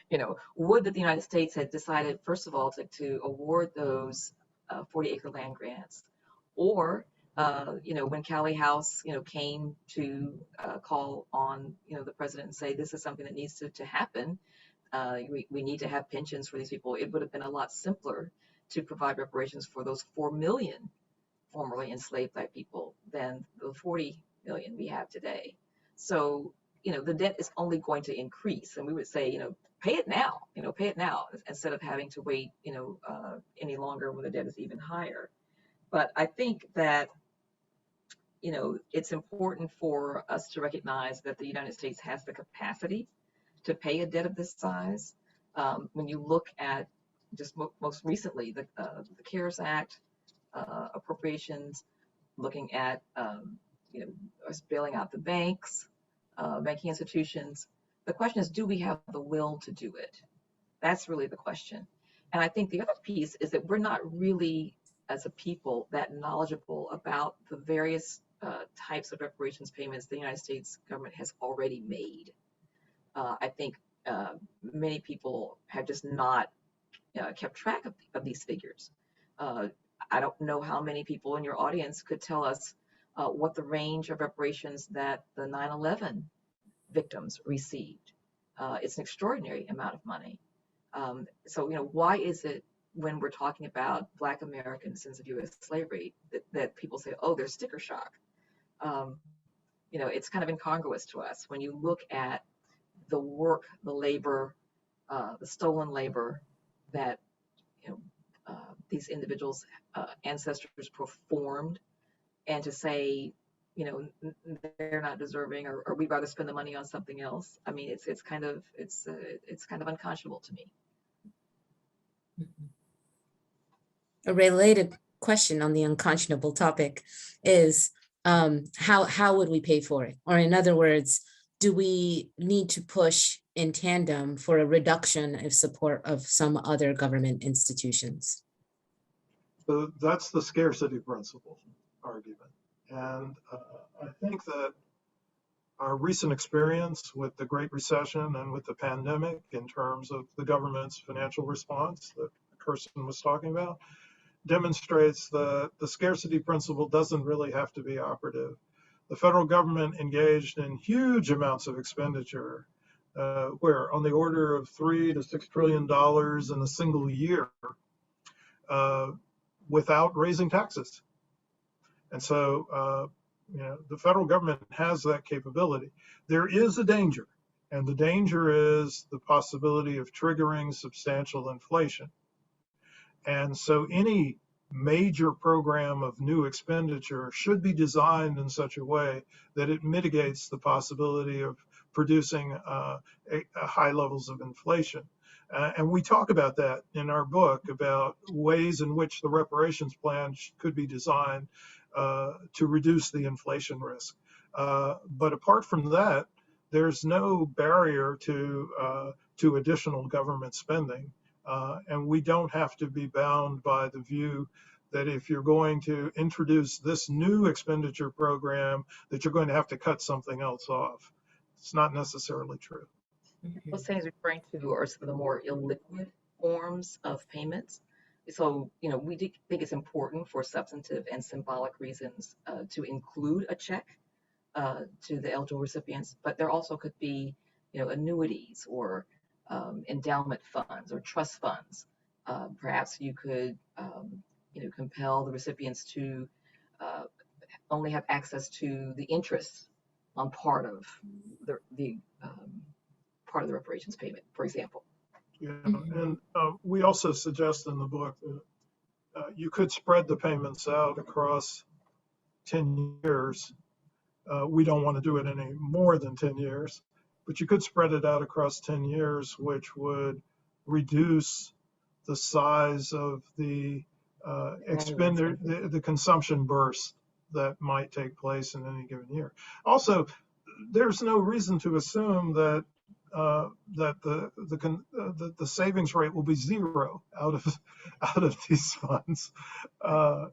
You know, would that the United States had decided, first of all, to award those 40-acre land grants, or you know, when Callie House, you know, came to call on, you know, the president and say this is something that needs to happen. We need to have pensions for these people. It would have been a lot simpler to provide reparations for those 4 million formerly enslaved Black people than the 40 million we have today. So, you know, the debt is only going to increase, and we would say, you know, pay it now, instead of having to wait, you know, any longer when the debt is even higher. But I think that, you know, it's important for us to recognize that the United States has the capacity to pay a debt of this size. When you look at just most recently, the CARES Act, appropriations, looking at, you know, us bailing out the banks, banking institutions. The question is, do we have the will to do it? That's really the question. And I think the other piece is that we're not really, as a people, that knowledgeable about the various types of reparations payments the United States government has already made. I think many people have just not kept track of these figures. I don't know how many people in your audience could tell us what the range of reparations that the 9/11 victims received. It's an extraordinary amount of money. So, you know, why is it when we're talking about Black American descendants of U.S. slavery that people say, oh, there's sticker shock? You know, it's kind of incongruous to us when you look at the work, the labor, the stolen labor that, you know, these individuals' ancestors performed, and to say, you know, they're not deserving, or we'd rather spend the money on something else. I mean, it's kind of unconscionable to me. A related question on the unconscionable topic is how would we pay for it? Or in other words, do we need to push in tandem for a reduction of support of some other government institutions? So that's the scarcity principle argument. And I think that our recent experience with the Great Recession and with the pandemic in terms of the government's financial response that Kirsten was talking about demonstrates that the scarcity principle doesn't really have to be operative. The federal government engaged in huge amounts of expenditure, where on the order of $3 to $6 trillion in a single year, without raising taxes. And so, the federal government has that capability. There is a danger, and the danger is the possibility of triggering substantial inflation. And so any major program of new expenditure should be designed in such a way that it mitigates the possibility of producing high levels of inflation. And we talk about that in our book, about ways in which the reparations plan could be designed to reduce the inflation risk. But apart from that, there's no barrier to additional government spending. And we don't have to be bound by the view that if you're going to introduce this new expenditure program, that you're going to have to cut something else off. It's not necessarily true. What Sam is referring to are some of the more illiquid forms of payments. So, we think it's important for substantive and symbolic reasons to include a check to the eligible recipients, but there also could be, annuities or endowment funds or trust funds. Perhaps you could, compel the recipients to only have access to the interest on part of the part of the reparations payment, for example. Yeah, and we also suggest in the book that you could spread the payments out across 10 years. We don't want to do it any more than 10 years, but you could spread it out across 10 years, which would reduce the size of the the consumption burst that might take place in any given year. Also, there's no reason to assume that the savings rate will be zero out of these funds,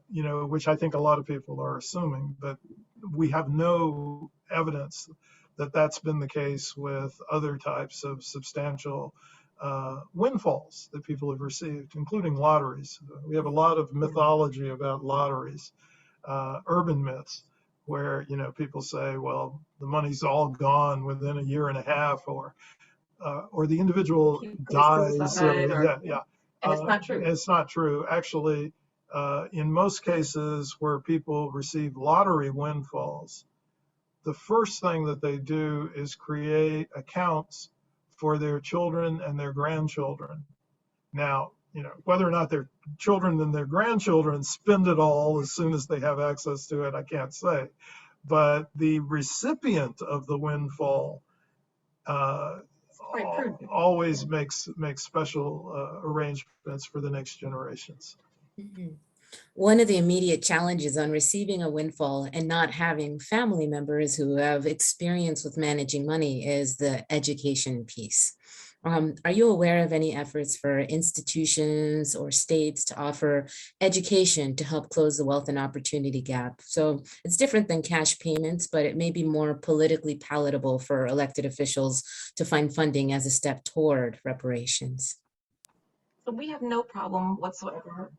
which I think a lot of people are assuming, but we have no evidence that that's been the case with other types of substantial windfalls that people have received, including lotteries. We have a lot of mythology about lotteries, urban myths, where people say, well, the money's all gone within a year and a half, or the individual dies. And it's not true. It's not true. Actually, in most cases where people receive lottery windfalls, the first thing that they do is create accounts for their children and their grandchildren. Now, whether or not their children and their grandchildren spend it all as soon as they have access to it, I can't say. But the recipient of the windfall always makes special arrangements for the next generations. Mm-hmm. One of the immediate challenges on receiving a windfall and not having family members who have experience with managing money is the education piece. Are you aware of any efforts for institutions or states to offer education to help close the wealth and opportunity gap? So it's different than cash payments, but it may be more politically palatable for elected officials to find funding as a step toward reparations. So we have no problem whatsoever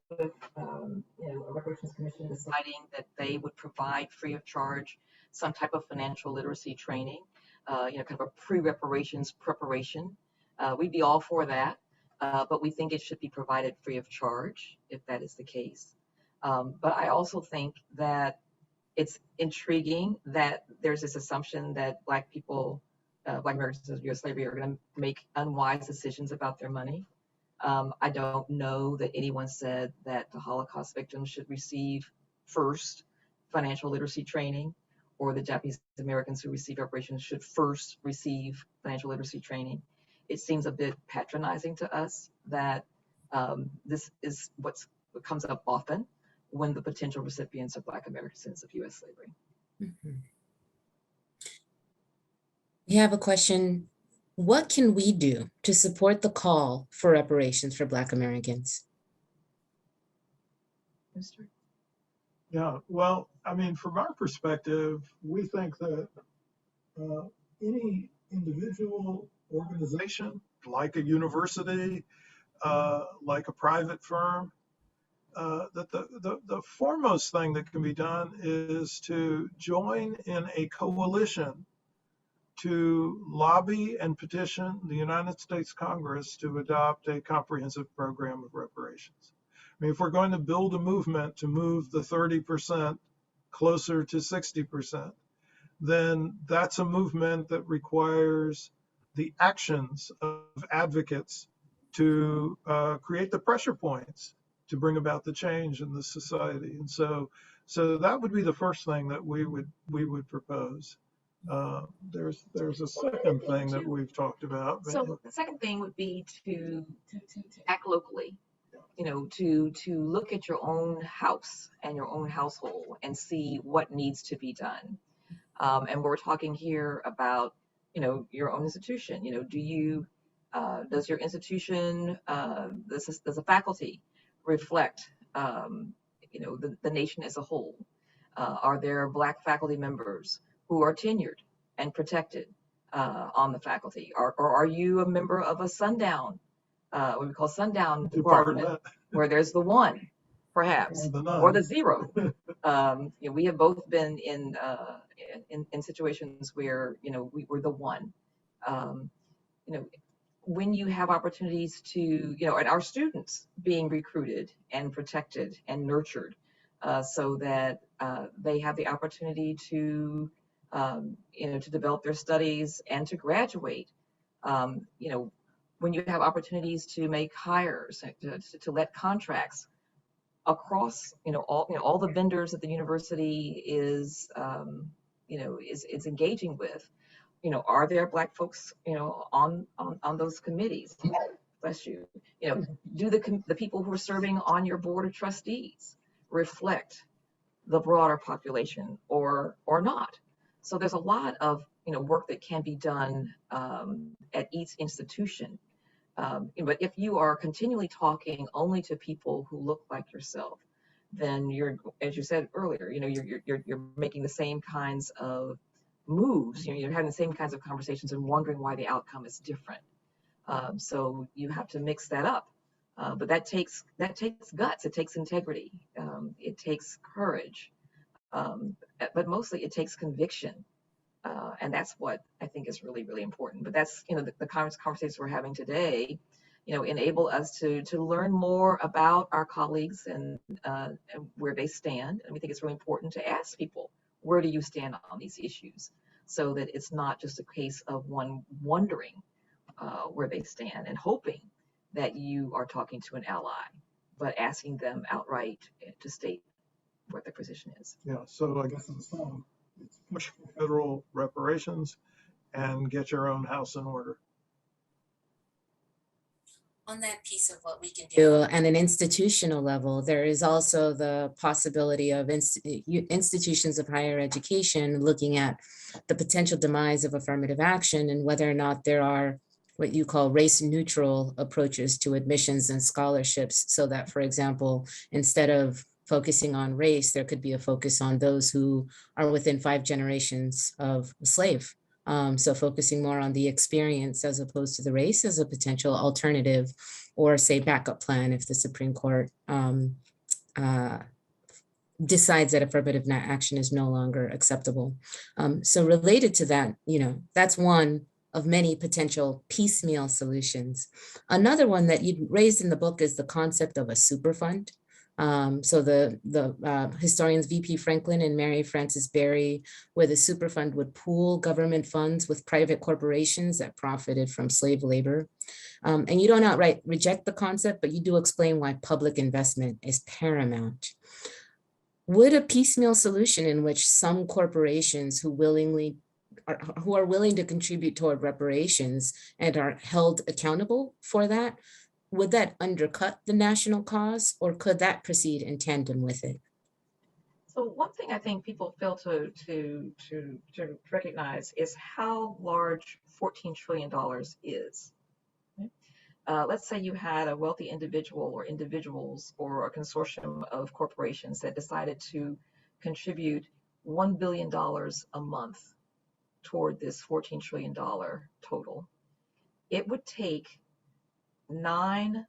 with a reparations commission deciding that they would provide free of charge some type of financial literacy training, kind of a pre-reparations preparation. We'd be all for that, but we think it should be provided free of charge if that is the case. But I also think that it's intriguing that there's this assumption that Black Americans of U.S. slavery are going to make unwise decisions about their money. I don't know that anyone said that the Holocaust victims should receive first financial literacy training, or the Japanese Americans who receive reparations should first receive financial literacy training. It seems a bit patronizing to us that this is what comes up often when the potential recipients are Black Americans of U.S. slavery. Mm-hmm. We have a question. What can we do to support the call for reparations for Black Americans? Yeah, well, I mean, from our perspective, we think that any individual organization, like a university, like a private firm, that the foremost thing that can be done is to join in a coalition to lobby and petition the United States Congress to adopt a comprehensive program of reparations. I mean, if we're going to build a movement to move the 30% closer to 60%, then that's a movement that requires the actions of advocates to create the pressure points to bring about the change in the society. And so that would be the first thing that we would propose. There's a second thing that we've talked about. So the second thing would be to act locally, you know, to look at your own house and your own household and see what needs to be done. And we're talking here about, you know, your own institution. You know, does your institution, does the faculty reflect, you know, the nation as a whole? Are there Black faculty members who are tenured and protected on the faculty? Or are you a member of a sundown, what we call sundown department, where there's the one, perhaps, or the zero? You know, we have both been in situations where, you know, we were the one. You know, when you have opportunities to, you know, and our students being recruited and protected and nurtured so that they have the opportunity to, you know, to develop their studies and to graduate. You know, when you have opportunities to make hires, to let contracts across, you know, all the vendors that the university is, you know, is engaging with. You know, are there Black folks, you know, on those committees? Bless you. You know, do the people who are serving on your board of trustees reflect the broader population or not? So there's a lot of, you know, work that can be done at each institution. But if you are continually talking only to people who look like yourself, then you're, as you said earlier, you know, you're making the same kinds of moves. You know, you're having the same kinds of conversations and wondering why the outcome is different. So you have to mix that up. But that takes guts. It takes integrity. It takes courage. But mostly it takes conviction. And that's what I think is really, really important. But that's, you know, the conversations we're having today, you know, enable us to learn more about our colleagues and where they stand. And we think it's really important to ask people, where do you stand on these issues? So that it's not just a case of one wondering where they stand and hoping that you are talking to an ally, but asking them outright to state what their position is. Yeah, so I guess in sum, it's push for federal reparations and get your own house in order. On that piece of what we can do at an institutional level, there is also the possibility of institutions of higher education looking at the potential demise of affirmative action and whether or not there are what you call race neutral approaches to admissions and scholarships, so that, for example, instead of focusing on race, there could be a focus on those who are within 5 generations of a slave. So focusing more on the experience as opposed to the race as a potential alternative, or say backup plan if the Supreme Court decides that affirmative action is no longer acceptable. So related to that, you know, that's one of many potential piecemeal solutions. Another one that you raised in the book is the concept of a superfund. So the historians V.P. Franklin and Mary Frances Berry, where the superfund would pool government funds with private corporations that profited from slave labor. And you don't outright reject the concept, but you do explain why public investment is paramount. Would a piecemeal solution in which some corporations who are willing to contribute toward reparations and are held accountable for that, would that undercut the national cause, or could that proceed in tandem with it? So one thing I think people fail to recognize is how large $14 trillion is. Let's say you had a wealthy individual or individuals or a consortium of corporations that decided to contribute $1 billion a month toward this $14 trillion total. It would take 9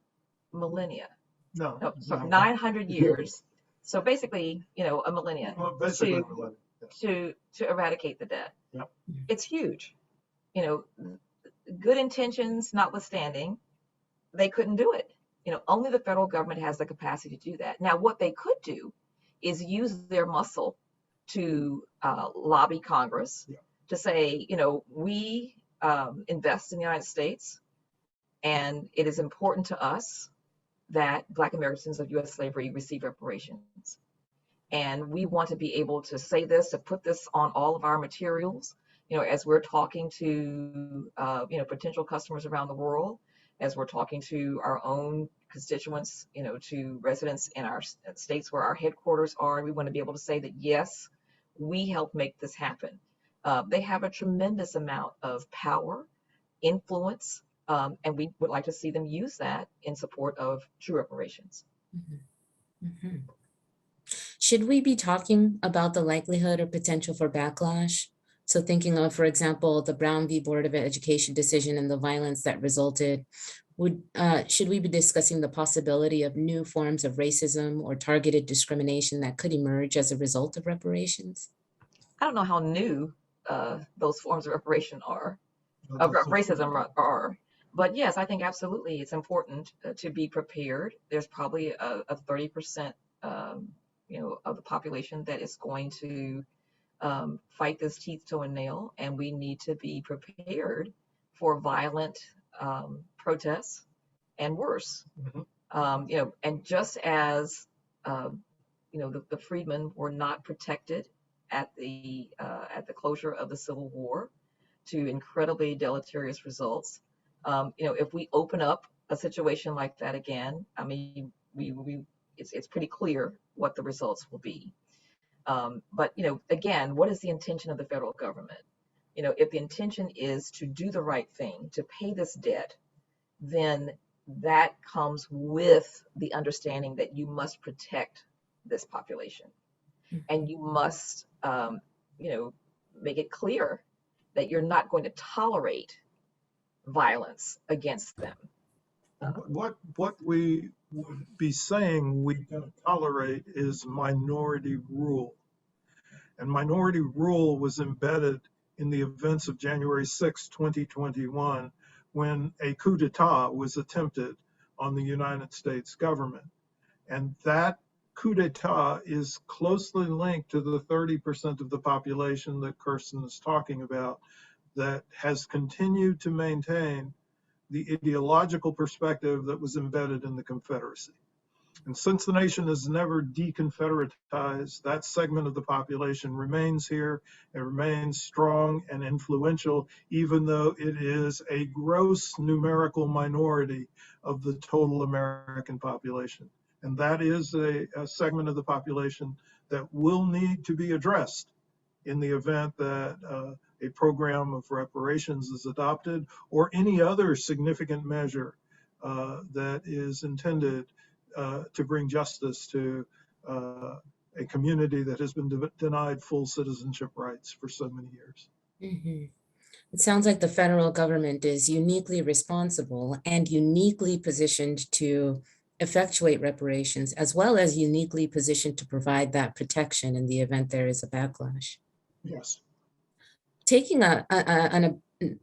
millennia. No, 900 years. So basically, a millennia well, basically, a millennium. Yeah. to eradicate the debt. Yep. It's huge. Good intentions notwithstanding, they couldn't do it. Only the federal government has the capacity to do that. Now, what they could do is use their muscle to lobby Congress to say, we invest in the United States, and it is important to us that Black Americans of U.S. slavery receive reparations. And we want to be able to say this, to put this on all of our materials, as we're talking to, potential customers around the world, as we're talking to our own constituents, to residents in our states where our headquarters are. We want to be able to say that, yes, we help make this happen. They have a tremendous amount of power, influence, and we would like to see them use that in support of true reparations. Mm-hmm. Mm-hmm. Should we be talking about the likelihood or potential for backlash? So thinking of, for example, the Brown v. Board of Education decision and the violence that resulted, should we be discussing the possibility of new forms of racism or targeted discrimination that could emerge as a result of reparations? I don't know how new those forms of racism are. But yes, I think absolutely it's important to be prepared. There's probably a 30%, of the population that is going to fight this teeth, toe, and nail, and we need to be prepared for violent protests and worse. Mm-hmm. And just as the freedmen were not protected at the closure of the Civil War to incredibly deleterious results. If we open up a situation like that again, I mean, it's pretty clear what the results will be. But again, what is the intention of the federal government? If the intention is to do the right thing, to pay this debt, then that comes with the understanding that you must protect this population, and you must, make it clear that you're not going to tolerate violence against them. What we would be saying we don't tolerate is minority rule. And minority rule was embedded in the events of January 6, 2021, when a coup d'etat was attempted on the United States government. And that coup d'etat is closely linked to the 30% of the population that Kirsten is talking about that has continued to maintain the ideological perspective that was embedded in the Confederacy. And since the nation has never deconfederatized, that segment of the population remains here. It remains strong and influential, even though it is a gross numerical minority of the total American population. And that is a segment of the population that will need to be addressed in the event that a program of reparations is adopted, or any other significant measure that is intended to bring justice to a community that has been denied full citizenship rights for so many years. Mm-hmm. It sounds like the federal government is uniquely responsible and uniquely positioned to effectuate reparations, as well as uniquely positioned to provide that protection in the event there is a backlash. Yes. Taking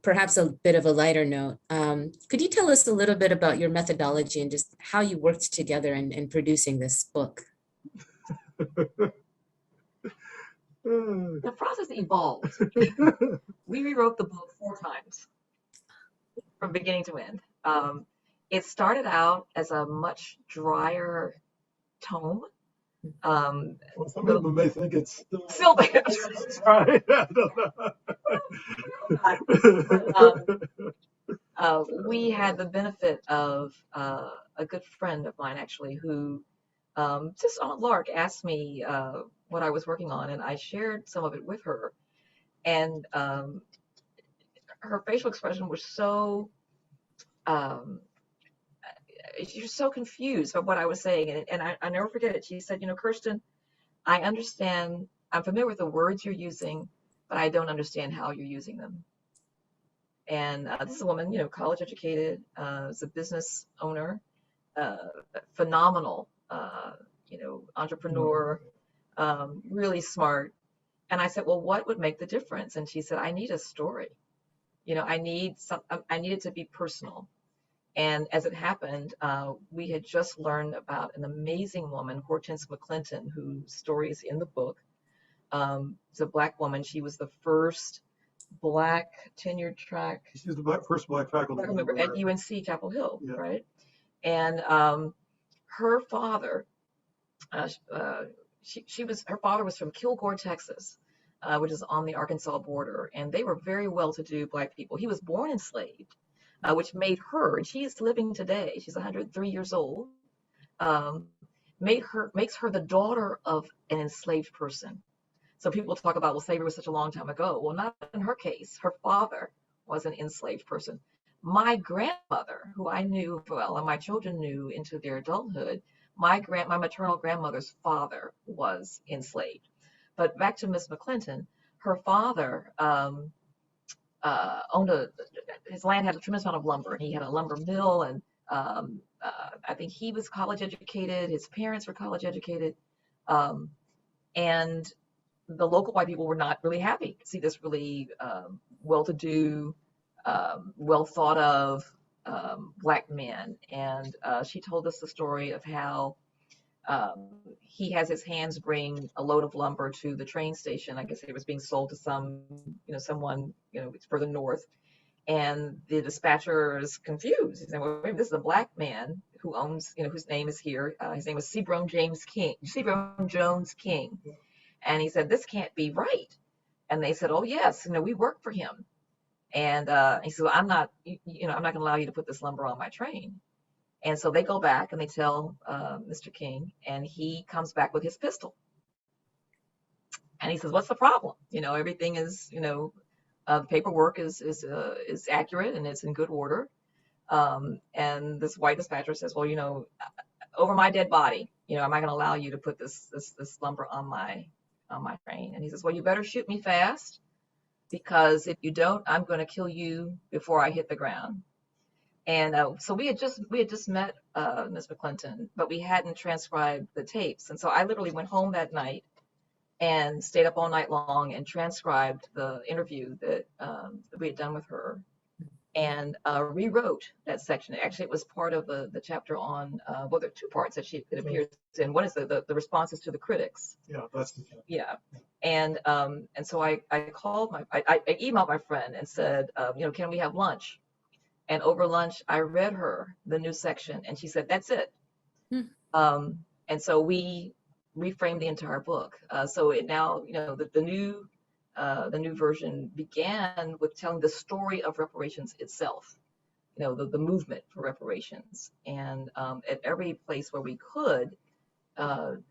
perhaps a bit of a lighter note, could you tell us a little bit about your methodology and just how you worked together in producing this book? The process evolved. We rewrote the book 4 times from beginning to end. It started out as a much drier tome. Well, some people may think it's still there. Right. I don't know. We had the benefit of a good friend of mine, actually, who just on a lark asked me, what I was working on, and I shared some of it with her. And her facial expression was so, she was so confused by what I was saying. And I never forget it. She said, Kirsten, I understand, I'm familiar with the words you're using, but I don't understand how you're using them. And this is a woman, college educated, is a business owner, phenomenal, entrepreneur, really smart. And I said, well, what would make the difference? And she said, I need a story. I need it to be personal. And as it happened, we had just learned about an amazing woman, Hortense McClinton, whose story is in the book. It's a Black woman. She was the first Black tenured track. She's the first Black faculty member at UNC Chapel Hill, yeah. Right? And her father, her father was from Kilgore, Texas, which is on the Arkansas border, and they were very well-to-do Black people. He was born enslaved, which made her, and she's living today, she's 103 years old, makes her the daughter of an enslaved person. So people talk about, well, slavery was such a long time ago. Well, not in her case. Her father was an enslaved person. My grandmother, who I knew well, and my children knew into their adulthood, my maternal grandmother's father was enslaved. But back to Miss McClinton, her father his land had a tremendous amount of lumber, and he had a lumber mill, and I think he was college educated. His parents were college educated, and the local white people were not really happy to see this really well-to-do, well thought of Black man. And she told us the story of how he has his hands bring a load of lumber to the train station. I guess it was being sold to someone, further north. And the dispatcher is confused. He's saying, well, this is a Black man who owns, whose name is here. His name was Seabrone Jones King. And he said, this can't be right. And they said, oh, yes, we work for him. And he said, well, I'm not going to allow you to put this lumber on my train. And so they go back and they tell Mr. King, and he comes back with his pistol. And he says, what's the problem? Everything is, the paperwork is accurate and it's in good order. And this white dispatcher says, well, over my dead body, I'm not going to allow you to put this lumber on my train. And he says, well, you better shoot me fast, because if you don't, I'm going to kill you before I hit the ground. And so we had just met Ms. McClinton, but we hadn't transcribed the tapes. And so I literally went home that night and stayed up all night long and transcribed the interview that we had done with her, and rewrote that section. Actually, it was part of the chapter on, well, there are two parts that it appears in. One is the responses to the critics. Yeah, that's the chapter. Yeah. And so I called I emailed my friend and said, can we have lunch? And over lunch, I read her the new section, and she said, that's it. And so we reframed the entire book. So it now, the new version began with telling the story of reparations itself, the movement for reparations. And at every place where we could, to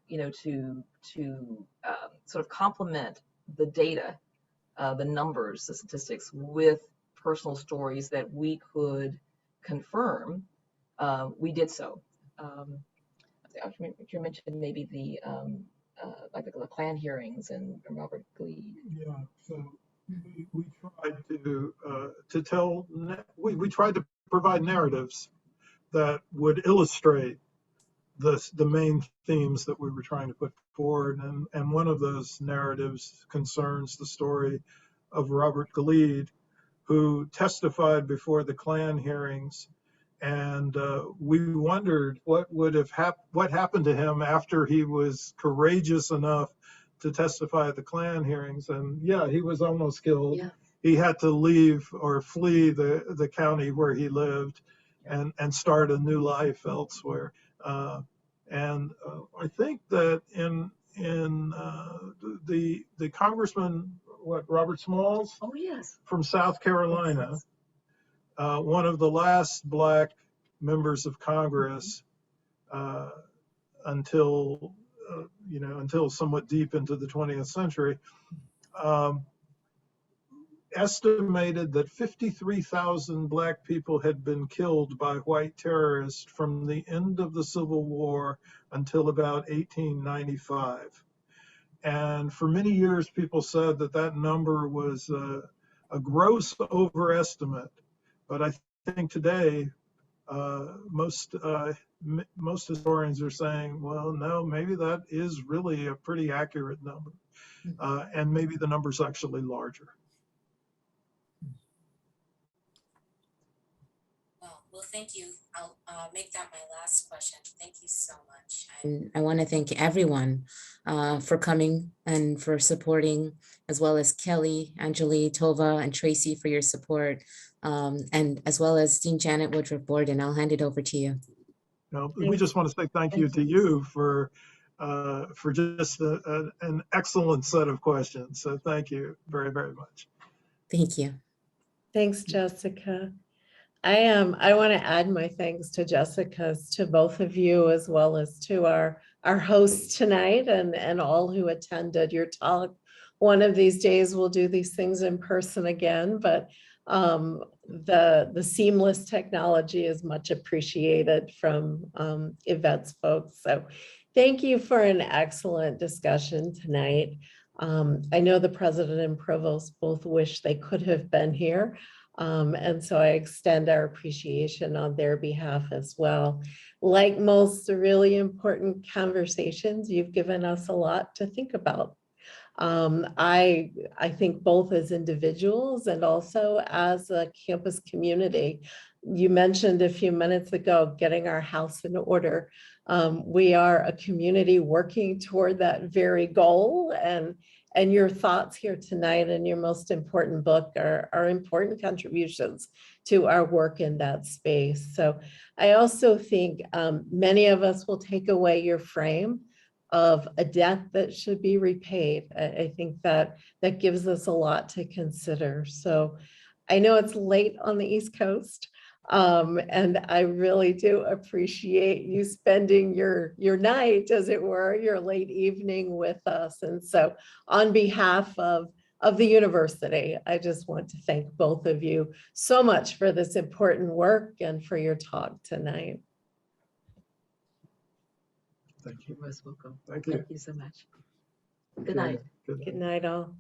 sort of complement the data, the numbers, the statistics with personal stories that we could confirm, we did so. You mentioned maybe the like the Klan hearings and Robert Gleed. Yeah, so we tried to tell, we tried to provide narratives that would illustrate the main themes that we were trying to put forward, and one of those narratives concerns the story of Robert Gleed, who testified before the Klan hearings, and we wondered what happened to him after he was courageous enough to testify at the Klan hearings. And yeah, he was almost killed. Yeah. He had to leave or flee the county where he lived and start a new life elsewhere. And I think that in the congressman, Robert Smalls? Oh, yes. From South Carolina, one of the last Black members of Congress until you know, until somewhat deep into the 20th century, estimated that 53,000 Black people had been killed by white terrorists from the end of the Civil War until about 1895. And for many years, people said that that number was a gross overestimate. But I think today, most historians are saying, well, no, maybe that is really a pretty accurate number. And maybe the number's actually larger. Well, thank you. I'll make that my last question. Thank you so much. And I want to thank everyone for coming and for supporting, as well as Kelly, Anjali, Tova, and Tracy for your support, and as well as Dean Janet Woodruff Borden. I'll hand it over to you. No, we just want to say thank you to you for just an excellent set of questions. So thank you very, very much. Thank you. Thanks, Jessica. I want to add my thanks to Jessica's, to both of you, as well as to our hosts tonight and all who attended your talk. One of these days we'll do these things in person again, but the seamless technology is much appreciated from Yvette's folks. So thank you for an excellent discussion tonight. I know the president and provost both wish they could have been here. And so I extend our appreciation on their behalf as well. Like most really important conversations, you've given us a lot to think about. I think both as individuals and also as a campus community. You mentioned a few minutes ago, getting our house in order. We are a community working toward that very goal, and your thoughts here tonight and your most important book are important contributions to our work in that space. So I also think many of us will take away your frame of a debt that should be repaid. I think that gives us a lot to consider. So I know it's late on the East Coast, and I really do appreciate you spending your night, as it were, your late evening with us. And so on behalf of the university, I just want to thank both of you so much for this important work and for your talk tonight. Thank you. You're most welcome. Thank you. Thank you so much. Good night. Good night. Good night, all.